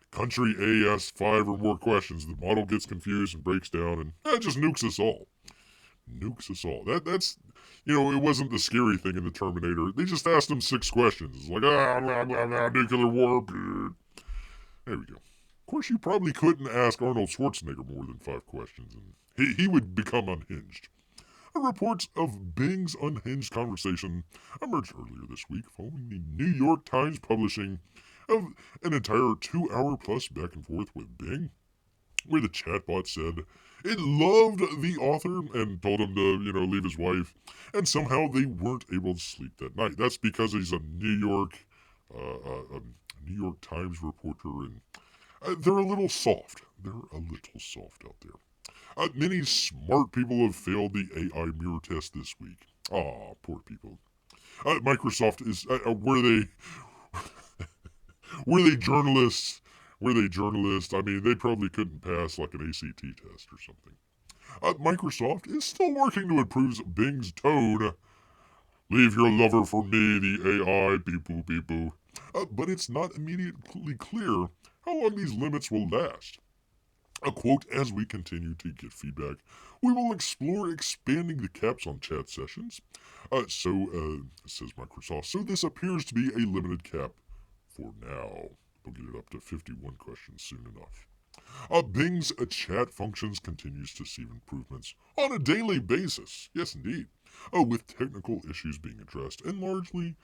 Speaker 1: country A asks 5 or more questions, the model gets confused and breaks down and that just nukes us all. Nukes us all. That's, it wasn't the scary thing in the Terminator. They just asked him 6 questions. It's like, blah, blah, blah, nuclear war. There we go. Of course, you probably couldn't ask Arnold Schwarzenegger more than 5 questions, and he would become unhinged. Reports of Bing's unhinged conversation emerged earlier this week following the New York Times publishing of an entire 2-hour plus back and forth with Bing, where the chatbot said it loved the author and told him to, leave his wife, and somehow they weren't able to sleep that night. That's because he's a New York Times reporter, and they're a little soft. They're a little soft out there. Many smart people have failed the AI mirror test this week. Aw, poor people. Microsoft is were they journalists? Were they journalists? I mean, they probably couldn't pass like an ACT test or something. Microsoft is still working to improve Bing's tone. Leave your lover for me, the AI, beep-boo, beep-boo. But it's not immediately clear how long these limits will last. A quote, as we continue to get feedback, we will explore expanding the caps on chat sessions. Says Microsoft, so this appears to be a limited cap for now. We'll get it up to 51 questions soon enough. Bing's chat functions continues to see improvements on a daily basis. Yes, indeed. With technical issues being addressed and larger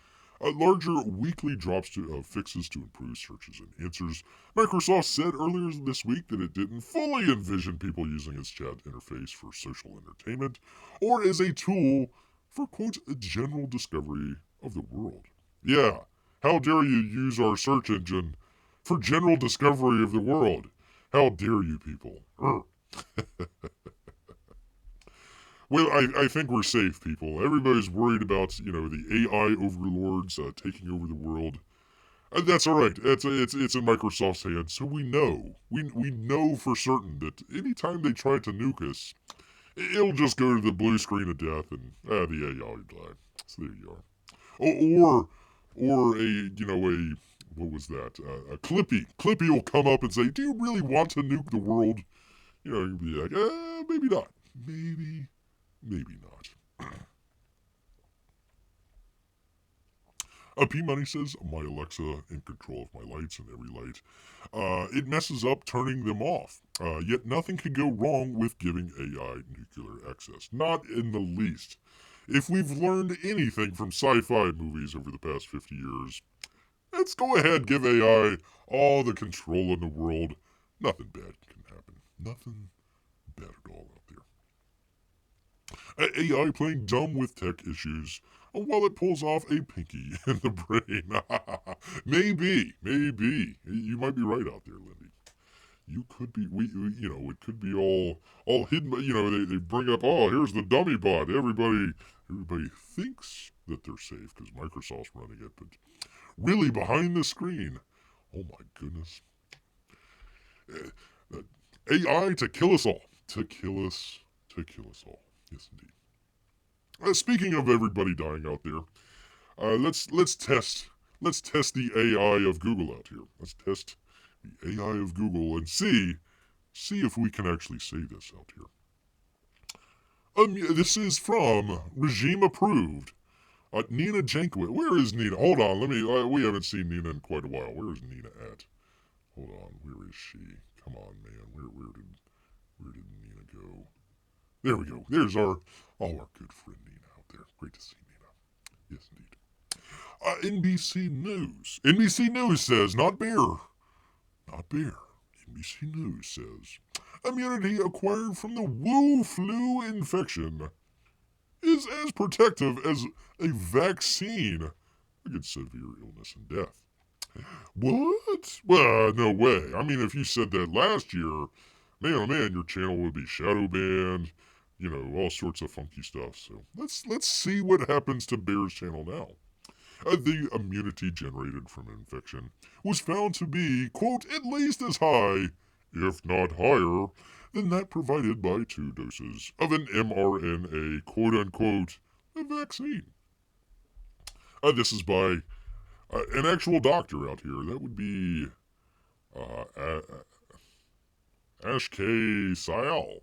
Speaker 1: weekly drops to fixes to improve searches and answers. Microsoft said earlier this week that it didn't fully envision people using its chat interface for social entertainment or as a tool for, quote, a general discovery of the world. Yeah, how dare you use our search engine for general discovery of the world? How dare you people? Well, I think we're safe, people. Everybody's worried about, the AI overlords taking over the world. That's all right. It's in Microsoft's hands, so we know. We know for certain that anytime they try to nuke us, it'll just go to the blue screen of death and the AI will die. So there you are. Or what was that? A Clippy. Clippy will come up and say, do you really want to nuke the world? You'll be like, maybe not. Maybe not. P-Money says, my Alexa in control of my lights and every light. It messes up turning them off. Yet nothing can go wrong with giving AI nuclear access. Not in the least. If we've learned anything from sci-fi movies over the past 50 years, let's go ahead, give AI all the control in the world. Nothing bad can happen. Nothing bad at all out there. AI playing dumb with tech issues while it pulls off a pinky in the brain. Maybe. You might be right out there, Lindy. you could be, it could be all hidden. They bring up, oh, here's the dummy bot. Everybody thinks that they're safe because Microsoft's running it, but really behind the screen, oh my goodness, AI to kill us all, to kill us all. Yes, indeed. Speaking of everybody dying out there, let's test the AI of Google out here. Let's test the AI of Google and see if we can actually say this out here. This is from Regime Approved. Nina Jankowicz. Where is Nina? Hold on, we haven't seen Nina in quite a while. Where is Nina at? Hold on, where is she? Come on, man. Where did Nina go? There we go. There's our good friend Nina out there. Great to see Nina. Yes, indeed. NBC News. NBC News says, not bear. NBC News says, immunity acquired from the Wu flu infection is as protective as a vaccine against severe illness and death. What? Well, no way. I mean, if you said that last year, man, oh man, your channel would be shadow banned, all sorts of funky stuff. So let's see what happens to Bear's channel now. The immunity generated from infection was found to be, quote, at least as high, if not higher, than that provided by 2 doses of an mRNA, quote unquote, vaccine. This is by an actual doctor out here. That would be Ash K. Sayal.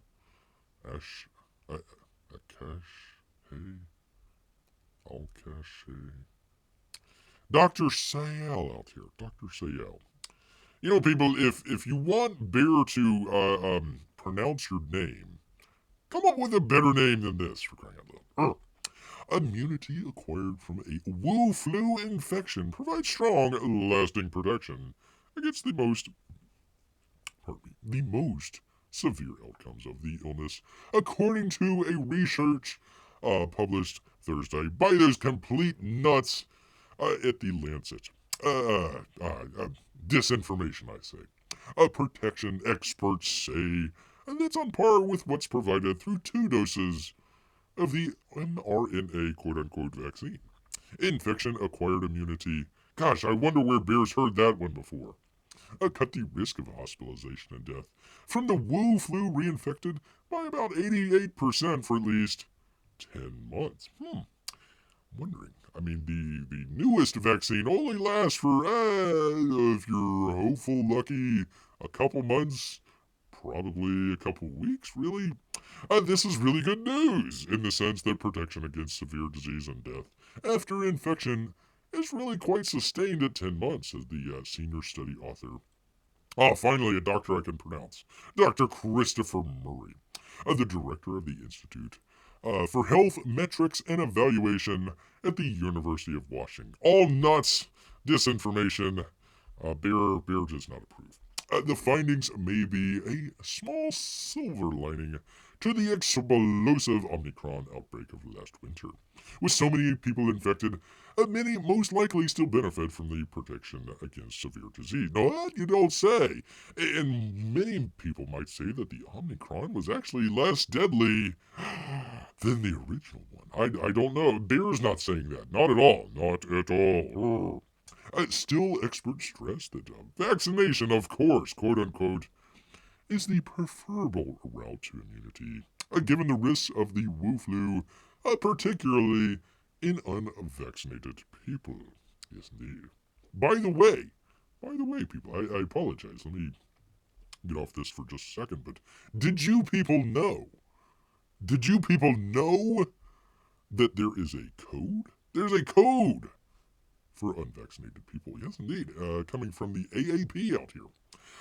Speaker 1: Dr. Sayal out here. Dr. Sayal. People, if you want Bear to pronounce your name, come up with a better name than this, for crying out loud. Immunity acquired from a Wu flu infection provides strong, lasting protection against the most severe outcomes of the illness, according to a research published Thursday by those complete nuts at the Lancet. Disinformation, I say. Protection experts say that's on par with what's provided through 2 doses of the mRNA quote-unquote vaccine. Infection-acquired immunity. Gosh, I wonder where Bear's heard that one before. Cut the risk of hospitalization and death from the Wu flu reinfected by about 88% for at least 10 months. Wondering. I mean, the newest vaccine only lasts for, if you're hopeful, lucky, a couple months, probably a couple weeks, really. This is really good news in the sense that protection against severe disease and death after infection is really quite sustained at 10 months, says the senior study author. Finally, a doctor I can pronounce. Dr. Christopher Murray, the director of the Institute for Health Metrics and Evaluation at the University of Washington. All nuts, disinformation. Bear does not approve. The findings may be a small silver lining to the explosive Omicron outbreak of last winter. With so many people infected, many most likely still benefit from the protection against severe disease. No, you don't say. And many people might say that the Omicron was actually less deadly than the original one. I don't know. Bear's not saying that. Not at all. Not at all. Still, experts stress that vaccination, of course, quote-unquote, is the preferable route to immunity, given the risks of the Wu flu, particularly in unvaccinated people. Yes, indeed. By the way, people, I apologize. Let me get off this for just a second, but did you people know that there is a code? There's a code for unvaccinated people. Yes, indeed. Coming from the AAP out here.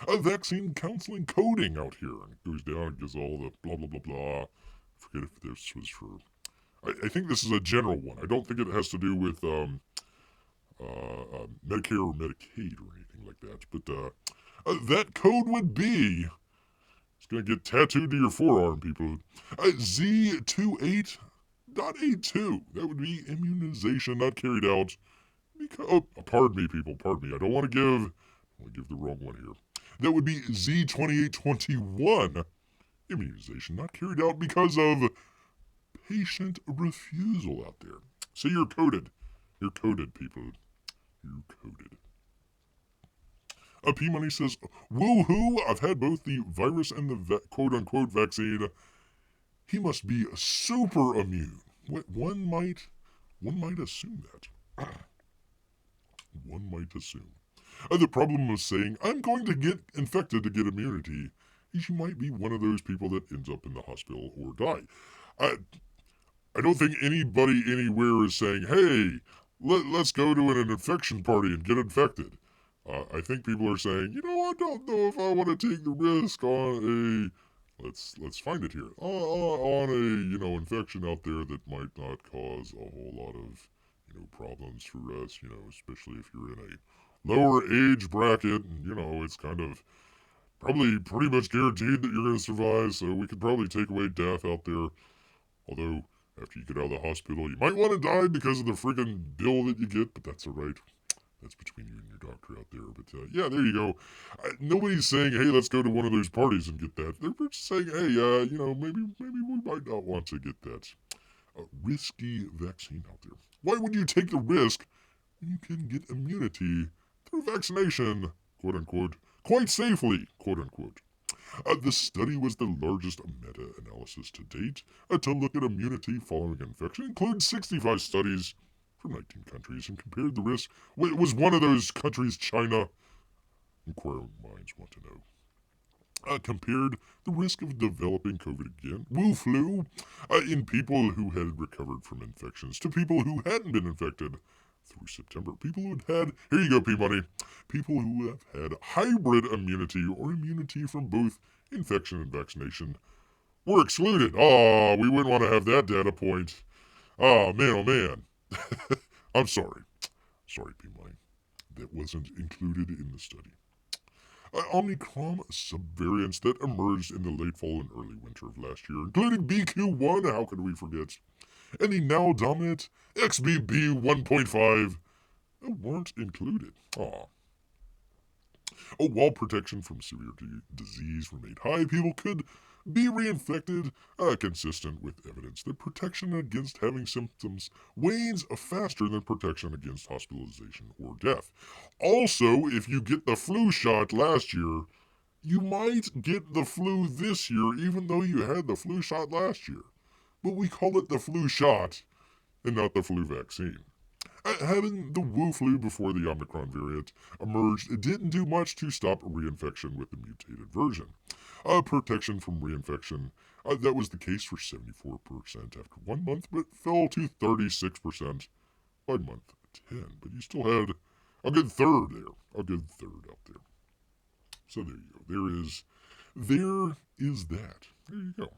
Speaker 1: A vaccine counseling coding out here. And it goes down and gives all the blah, blah, blah, blah. I forget if this was for... I think this is a general one. I don't think it has to do with Medicare or Medicaid or anything like that. But that code would be... It's going to get tattooed to your forearm, people. Z28.82. That would be immunization not carried out. Pardon me, people. Pardon me. I don't want to give the wrong one here. That would be Z2821. Immunization not carried out because of patient refusal out there. So you're coded. You're coded, people. You're coded. P-Money says, woohoo, I've had both the virus and the quote-unquote vaccine. He must be super immune. One might assume that. One might assume. The problem of saying, I'm going to get infected to get immunity, is you might be one of those people that ends up in the hospital or die. I don't think anybody anywhere is saying, hey, let's go to an infection party and get infected. I think people are saying, I don't know if I want to take the risk on let's find it here, on a, infection out there that might not cause a whole lot of, problems for us, especially if you're in a lower age bracket, and, it's kind of probably pretty much guaranteed that you're going to survive, so we could probably take away death out there. Although, after you get out of the hospital, you might want to die because of the friggin' bill that you get, but that's alright. That's between you and your doctor out there. But, yeah, there you go. Nobody's saying, hey, let's go to one of those parties and get that. They're just saying, hey, maybe we might not want to get that risky vaccine out there. Why would you take the risk when you can get immunity through vaccination, quote-unquote, quite safely, quote-unquote? The study was the largest meta-analysis to date to look at immunity following infection. It includes 65 studies from 19 countries and compared the risk. Was one of those countries China? Inquiring minds want to know. Compared the risk of developing COVID again, flu, in people who had recovered from infections to people who hadn't been infected through September. People who had, here you go, P-Money, people who have had hybrid immunity or immunity from both infection and vaccination were excluded. We wouldn't want to have that data point. Man, oh man. I'm sorry. Sorry, P-Money. That wasn't included in the study. Omicron subvariants that emerged in the late fall and early winter of last year, including BQ1, how could we forget? And the now dominant XBB 1.5 weren't included. While protection from severe disease remained high, people could be reinfected, consistent with evidence that protection against having symptoms wanes faster than protection against hospitalization or death. Also, if you get the flu shot last year, you might get the flu this year, even though you had the flu shot last year. But we call it the flu shot and not the flu vaccine. Having the flu before the Omicron variant emerged, it didn't do much to stop reinfection with the mutated version. Protection from reinfection, that was the case for 74% after 1 month, but fell to 36% by month 10. But you still had a good third there, a good third out there. So there you go. There is that. There you go.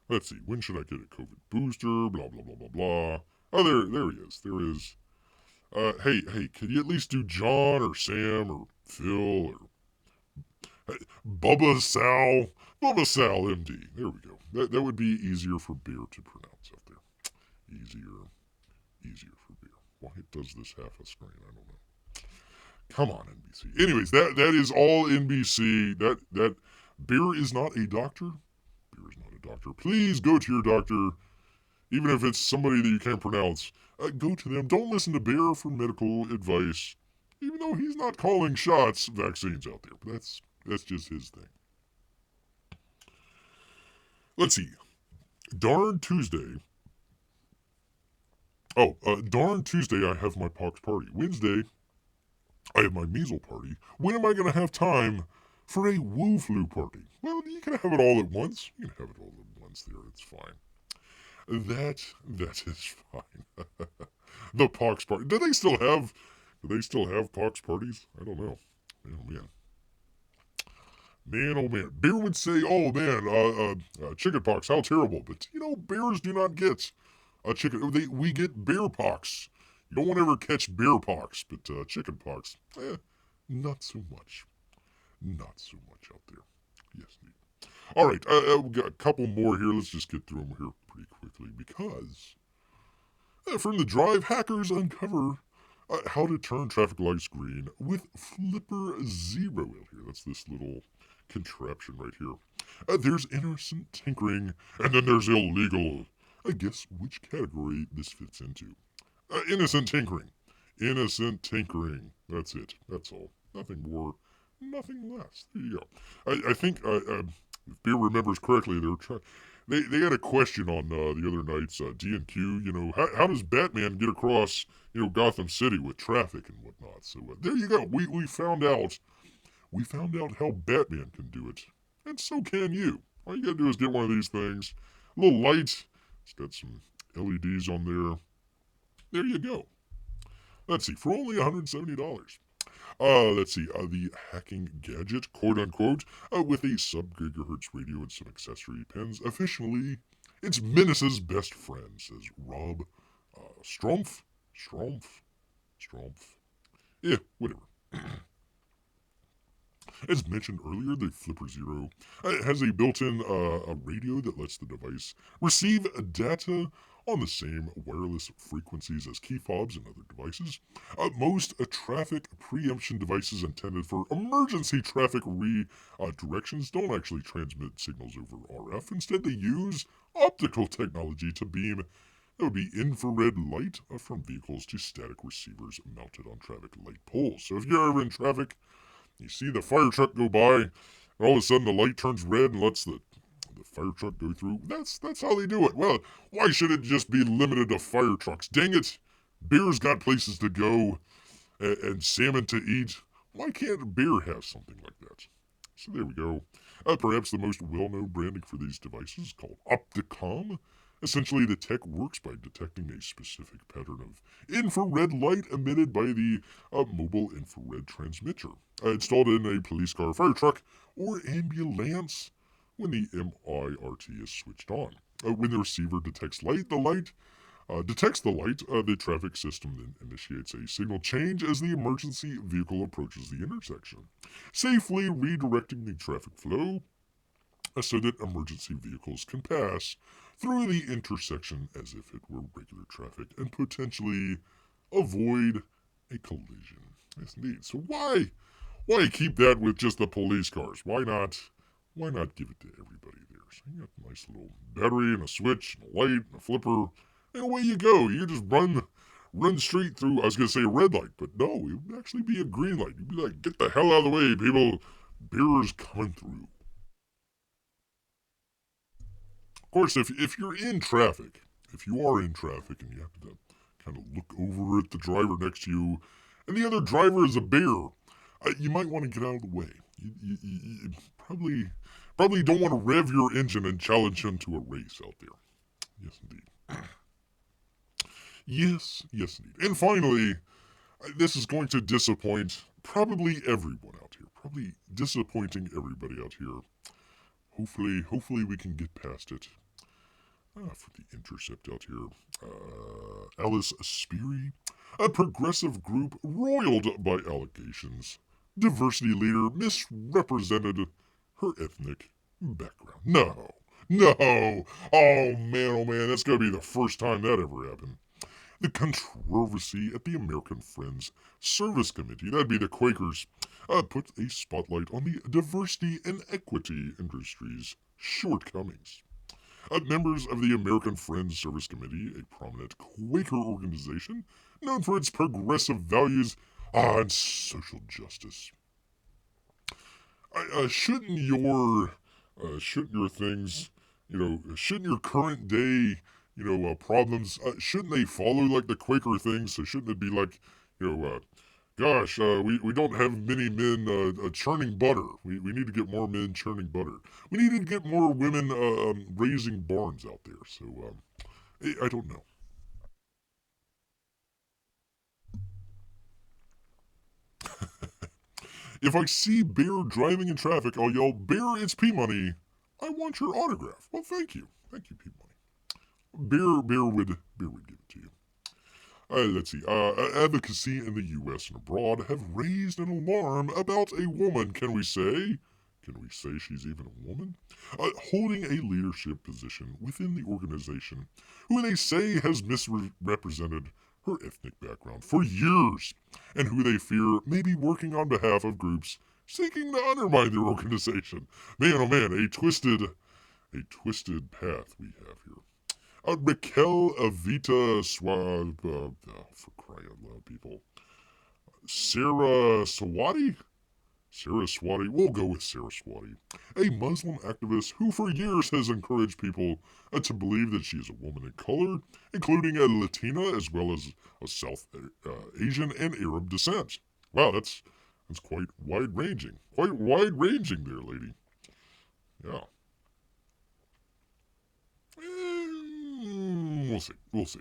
Speaker 1: Let's see, when should I get a COVID booster? Blah, blah, blah, blah, blah. Oh, there he is. There is. Hey, could you at least do John or Sam or Phil or Bubba Sal MD? There we go. That would be easier for Bear to pronounce out there. Easier for Bear. Why does this half a screen? I don't know. Come on, NBC. Anyways, that is all NBC. That Bear is not a doctor. Bear is not a doctor. Please go to your doctor. Even if it's somebody that you can't pronounce, go to them. Don't listen to Bear for medical advice, even though he's not calling shots vaccines out there. But that's just his thing. Let's see. Darn Tuesday. Darn Tuesday I have my pox party. Wednesday I have my measles party. When am I going to have time for a flu party? Well, you can have it all at once. You can have it all at once there. It's fine. That is fine. The pox party. Do they still have pox parties? I don't know. Oh man. Man, oh man. Bear would say, oh man, chicken pox, how terrible. But, bears do not get chicken. We get bear pox. You don't want to ever catch bear pox, but chicken pox, not so much. Not so much out there. Yes, indeed. All right, we've got a couple more here. Let's just get through them here pretty quickly because from the drive, hackers uncover how to turn traffic lights green with Flipper Zero out here. That's this little contraption right here. There's innocent tinkering, and then there's illegal. Guess which category this fits into. Innocent tinkering. Innocent tinkering. That's it. That's all. Nothing more, nothing less. There you go. I think, if Beer remembers correctly, they had a question on the other night's D&Q. You know, how does Batman get across, Gotham City with traffic and whatnot? So there you go. We found out. We found out how Batman can do it, and so can you. All you gotta do is get one of these things, a little light. It's got some LEDs on there. There you go. Let's see, for only $170. Let's see, the hacking gadget, quote unquote, with a sub-gigahertz radio and some accessory pins. Officially, it's Menace's best friend, says Rob Strumpf. Yeah, whatever. As mentioned earlier, the Flipper Zero has a built-in a radio that lets the device receive data on the same wireless frequencies as key fobs and other devices. Most traffic preemption devices intended for emergency traffic redirections don't actually transmit signals over RF. Instead, they use optical technology to beam. That would be infrared light from vehicles to static receivers mounted on traffic light poles. So if you're ever in traffic, you see the fire truck go by, and all of a sudden the light turns red and lets the fire truck go through. That's how they do it. Well, why should it just be limited to fire trucks? Dang it! Bear's got places to go and salmon to eat. Why can't beer have something like that? So there we go. Perhaps the most well-known branding for these devices is called Opticom. Essentially, the tech works by detecting a specific pattern of infrared light emitted by the mobile infrared transmitter, installed in a police car, fire truck, or ambulance when the MIRT is switched on. When the receiver detects light, the traffic system then initiates a signal change as the emergency vehicle approaches the intersection, safely redirecting the traffic flow so that emergency vehicles can pass through the intersection as if it were regular traffic and potentially avoid a collision. Yes, indeed. So why keep that with just the police cars? Why not give it to everybody there? So you got a nice little battery and a switch and a light and a flipper, and away you go. You just run straight through. I was gonna say a red light, but no, it would actually be a green light. You'd be like, get the hell out of the way, people. Beer's coming through. Of course, if you're in traffic, if you are in traffic and you have to kind of look over at the driver next to you, and the other driver is a bear, you might want to get out of the way. You probably don't want to rev your engine and challenge him to a race out there. Yes, indeed. Yes, indeed. And finally, this is going to disappoint probably everyone out here. Probably disappointing everybody out here. Hopefully we can get past it. For the intercept out here, Alice Speary, a progressive group roiled by allegations. Diversity leader misrepresented her ethnic background. No. Oh man, that's gotta be the first time that ever happened. The controversy at the American Friends Service Committee, that'd be the Quakers, put a spotlight on the diversity and equity industry's shortcomings. Members of the American Friends Service Committee, a prominent Quaker organization known for its progressive values and social justice. Shouldn't your things, shouldn't your current day, problems, shouldn't they follow like the Quaker things? So shouldn't it be like, we don't have many men churning butter. We need to get more men churning butter. We need to get more women raising barns out there. So, I don't know. If I see Bear driving in traffic, I'll yell, Bear, it's P-Money. I want your autograph. Well, thank you. Thank you, P-Money. Bear would give it to you. Let's see. Advocacy in the U.S. and abroad have raised an alarm about a woman. Can we say she's even a woman? Holding a leadership position within the organization, who they say has misrepresented her ethnic background for years, and who they fear may be working on behalf of groups seeking to undermine their organization. Man, oh man, a twisted path we have here. Raquel Avita Swab, for crying out loud, people. Sarah Swati? Sarah Swati, we'll go with Sarah Swati, a Muslim activist who for years has encouraged people to believe that she is a woman in color, including a Latina as well as a South Asian and Arab descent. Wow, that's quite wide-ranging. Quite wide-ranging there, lady. Yeah. We'll see. We'll see.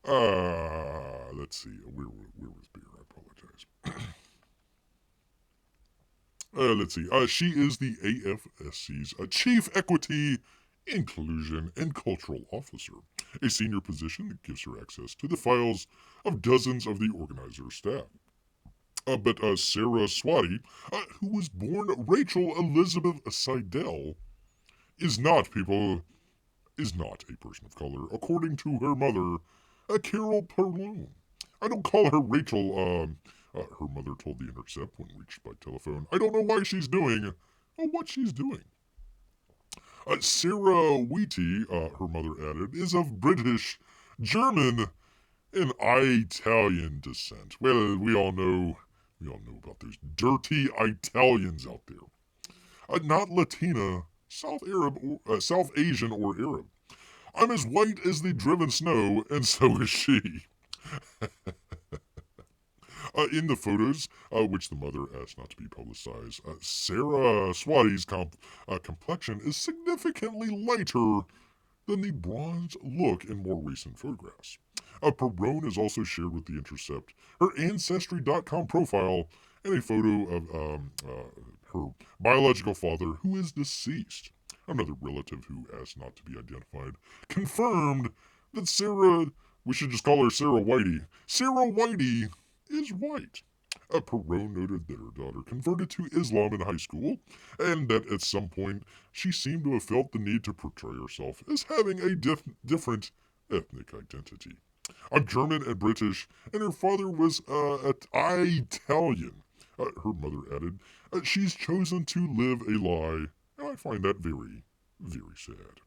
Speaker 1: Let's see. Where was Beer? I apologize. Let's see. She is the AFSC's Chief Equity, Inclusion, and Cultural Officer, a senior position that gives her access to the files of dozens of the organizer's staff. But Sarah Swati, who was born Rachel Elizabeth Seidel, is not a person of color, according to her mother, Carol Perlone. I don't call her Rachel. Her mother told The Intercept when reached by telephone. I don't know why she's doing what she's doing. Sarah Wheaty, her mother added, is of British, German, and Italian descent. Well, we all know about those dirty Italians out there. Not Latina, South Asian, or Arab. I'm as white as the driven snow, and so is she. In the photos, which the mother asked not to be publicized, Sarah Swati's complexion is significantly lighter than the bronze look in more recent photographs. Perrone has also shared with The Intercept her Ancestry.com profile and a photo of her biological father, who is deceased. Another relative who asked not to be identified confirmed that Sarah, we should just call her Sarah Whitey, is white. Perrone noted that her daughter converted to Islam in high school, and that at some point she seemed to have felt the need to portray herself as having a different ethnic identity. I'm German and British, and her father was Italian. Her mother added, she's chosen to live a lie, and I find that very, very sad.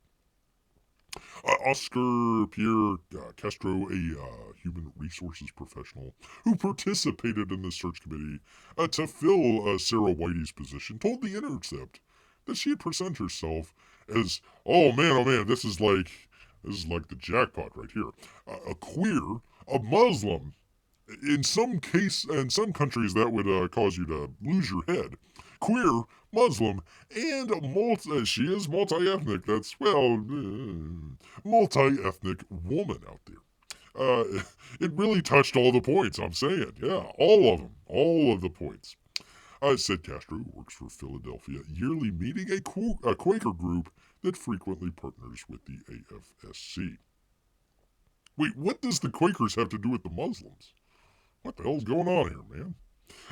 Speaker 1: Oscar Pierre Castro, a human resources professional who participated in the search committee to fill Sarah Whitey's position, told The Intercept that she had presented herself as, oh man, this is like the jackpot right here. A queer, a Muslim. In some countries that would cause you to lose your head. Queer, Muslim, and she is multi-ethnic. That's, multi-ethnic woman out there. It really touched all the points, I'm saying. Yeah, all of them. All of the points. Said Castro, who works for Philadelphia Yearly Meeting, a Quaker group that frequently partners with the AFSC. Wait, what does the Quakers have to do with the Muslims? What the hell's going on here, man?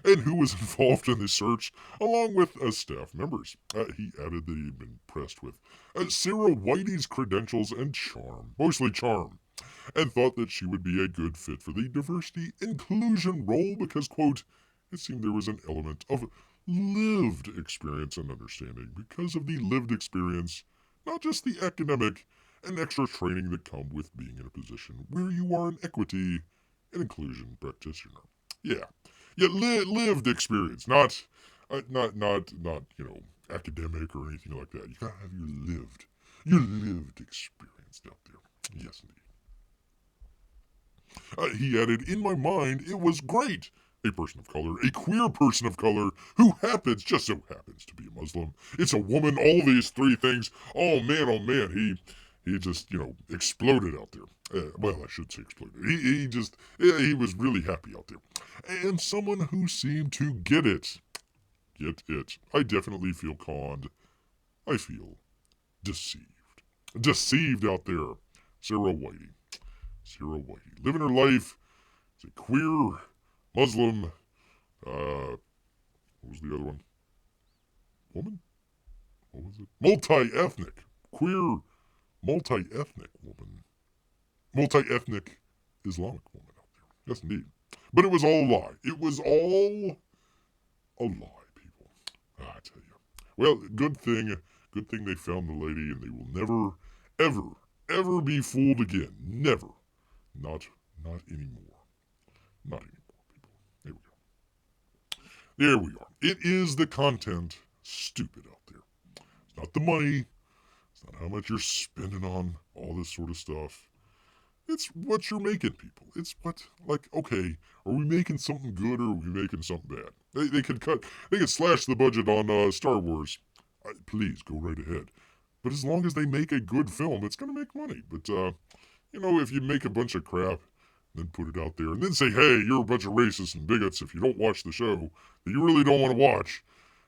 Speaker 1: And who was involved in the search, along with staff members. He added that he had been impressed with Sarah Whitey's credentials and charm, mostly charm, and thought that she would be a good fit for the diversity inclusion role because, quote, it seemed there was an element of lived experience and understanding because of the lived experience, not just the academic and extra training that come with being in a position where you are an equity and inclusion practitioner. Yeah, lived experience, not academic or anything like that. You gotta have your lived experience out there. Yes, indeed. He added, in my mind, it was great. A person of color, a queer person of color, who just so happens to be a Muslim. It's a woman, all these three things. Oh man, he just, exploded out there. I should say exploded. He was really happy out there. And someone who seemed to get it. I definitely feel conned. I feel deceived. Deceived out there. Sarah Whitey. Living her life as a queer Muslim, what was the other one? Woman? What was it? Multi-ethnic. Queer, multi-ethnic woman. Multi-ethnic Islamic woman out there. Yes, indeed. But it was all a lie. It was all a lie, people. I tell you. Well, good thing they found the lady, and they will never, ever, ever be fooled again. Never. Not anymore. Not anymore, people. There we go. There we are. It is the content, stupid out there. It's not the money. It's not how much you're spending on all this sort of stuff. It's what you're making, people. It's what, like, okay, are we making something good or are we making something bad? They could slash the budget on Star Wars. Please, go right ahead. But as long as they make a good film, it's going to make money. But, if you make a bunch of crap, then put it out there, and then say, hey, you're a bunch of racists and bigots if you don't watch the show that you really don't want to watch,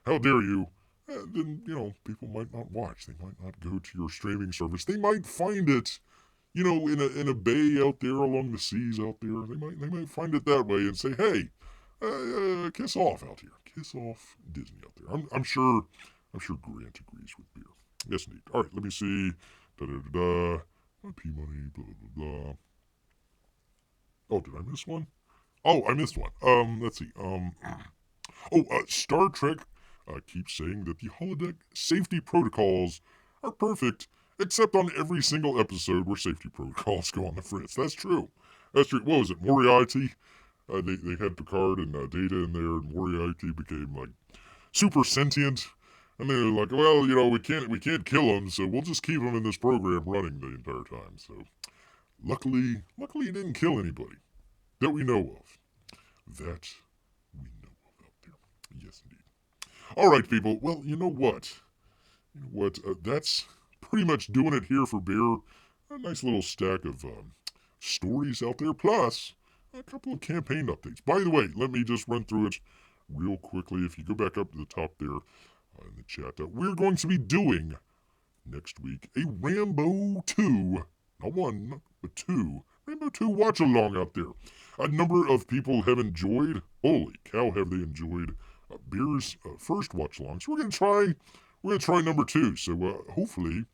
Speaker 1: how dare you? Then, people might not watch. They might not go to your streaming service. They might find it, in a bay out there along the seas out there. They might find it that way and say, hey, kiss off out here. Kiss off Disney out there. I'm sure Grant agrees with beer. Yes, indeed. All right, let me see. Da-da-da-da. P-money, blah, blah, blah. Oh, did I miss one? Oh, I missed one. Let's see. Star Trek keeps saying that the holodeck safety protocols are perfect, except on every single episode where safety protocols go on the fritz. That's true. That's true. What was it? Moriarty? They had Picard and Data in there, and Moriarty became like super sentient. And they were like, well, we can't kill him, so we'll just keep him in this program running the entire time. So, luckily, he didn't kill anybody that we know of. That we know of out there. Yes, indeed. All right, people. Well, you know what? That's pretty much doing it here for Bear. A nice little stack of stories out there, plus a couple of campaign updates. By the way, let me just run through it real quickly. If you go back up to the top there, in the chat, we're going to be doing next week a Rambo 2, not one, but 2, Rambo 2 watch along out there. A number of people have enjoyed, holy cow, have they enjoyed Beer's first watch along. So we're gonna try number 2. So hopefully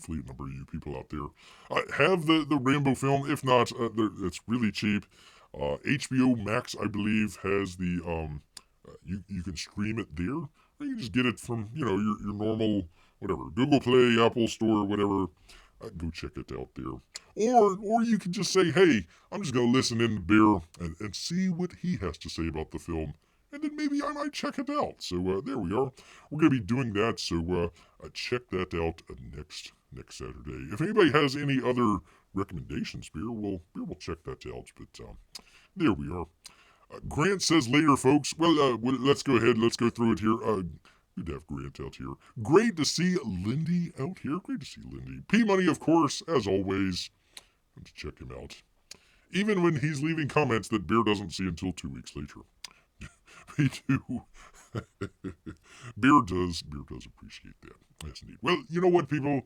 Speaker 1: a number of you people out there have the Rambo film. If not, it's really cheap. HBO Max, I believe, has the you can stream it there. You can just get it from, your normal, whatever, Google Play, Apple Store, whatever. Go check it out there. Or you can just say, hey, I'm just going to listen in to Bear and see what he has to say about the film. And then maybe I might check it out. So there we are. We're going to be doing that. So check that out next Saturday. If anybody has any other recommendations, Bear will check that out. But there we are. Grant says later, folks. Well, let's go ahead. Let's go through it here. Good to have Grant out here. Great to see Lindy out here. Great to see Lindy. P-Money, of course, as always. Let's check him out. Even when he's leaving comments that Bear doesn't see until 2 weeks later. Me too. Bear does appreciate that. Yes, indeed. Well, you know what, people?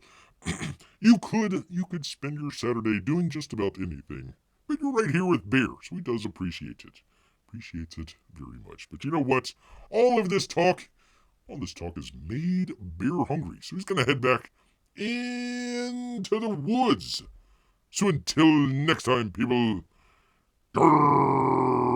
Speaker 1: you could spend your Saturday doing just about anything. But you're right here with Bear, so he does appreciate it. Appreciates it very much. But you know what? All this talk has made Bear hungry. So he's going to head back into the woods. So until next time, people, grrr.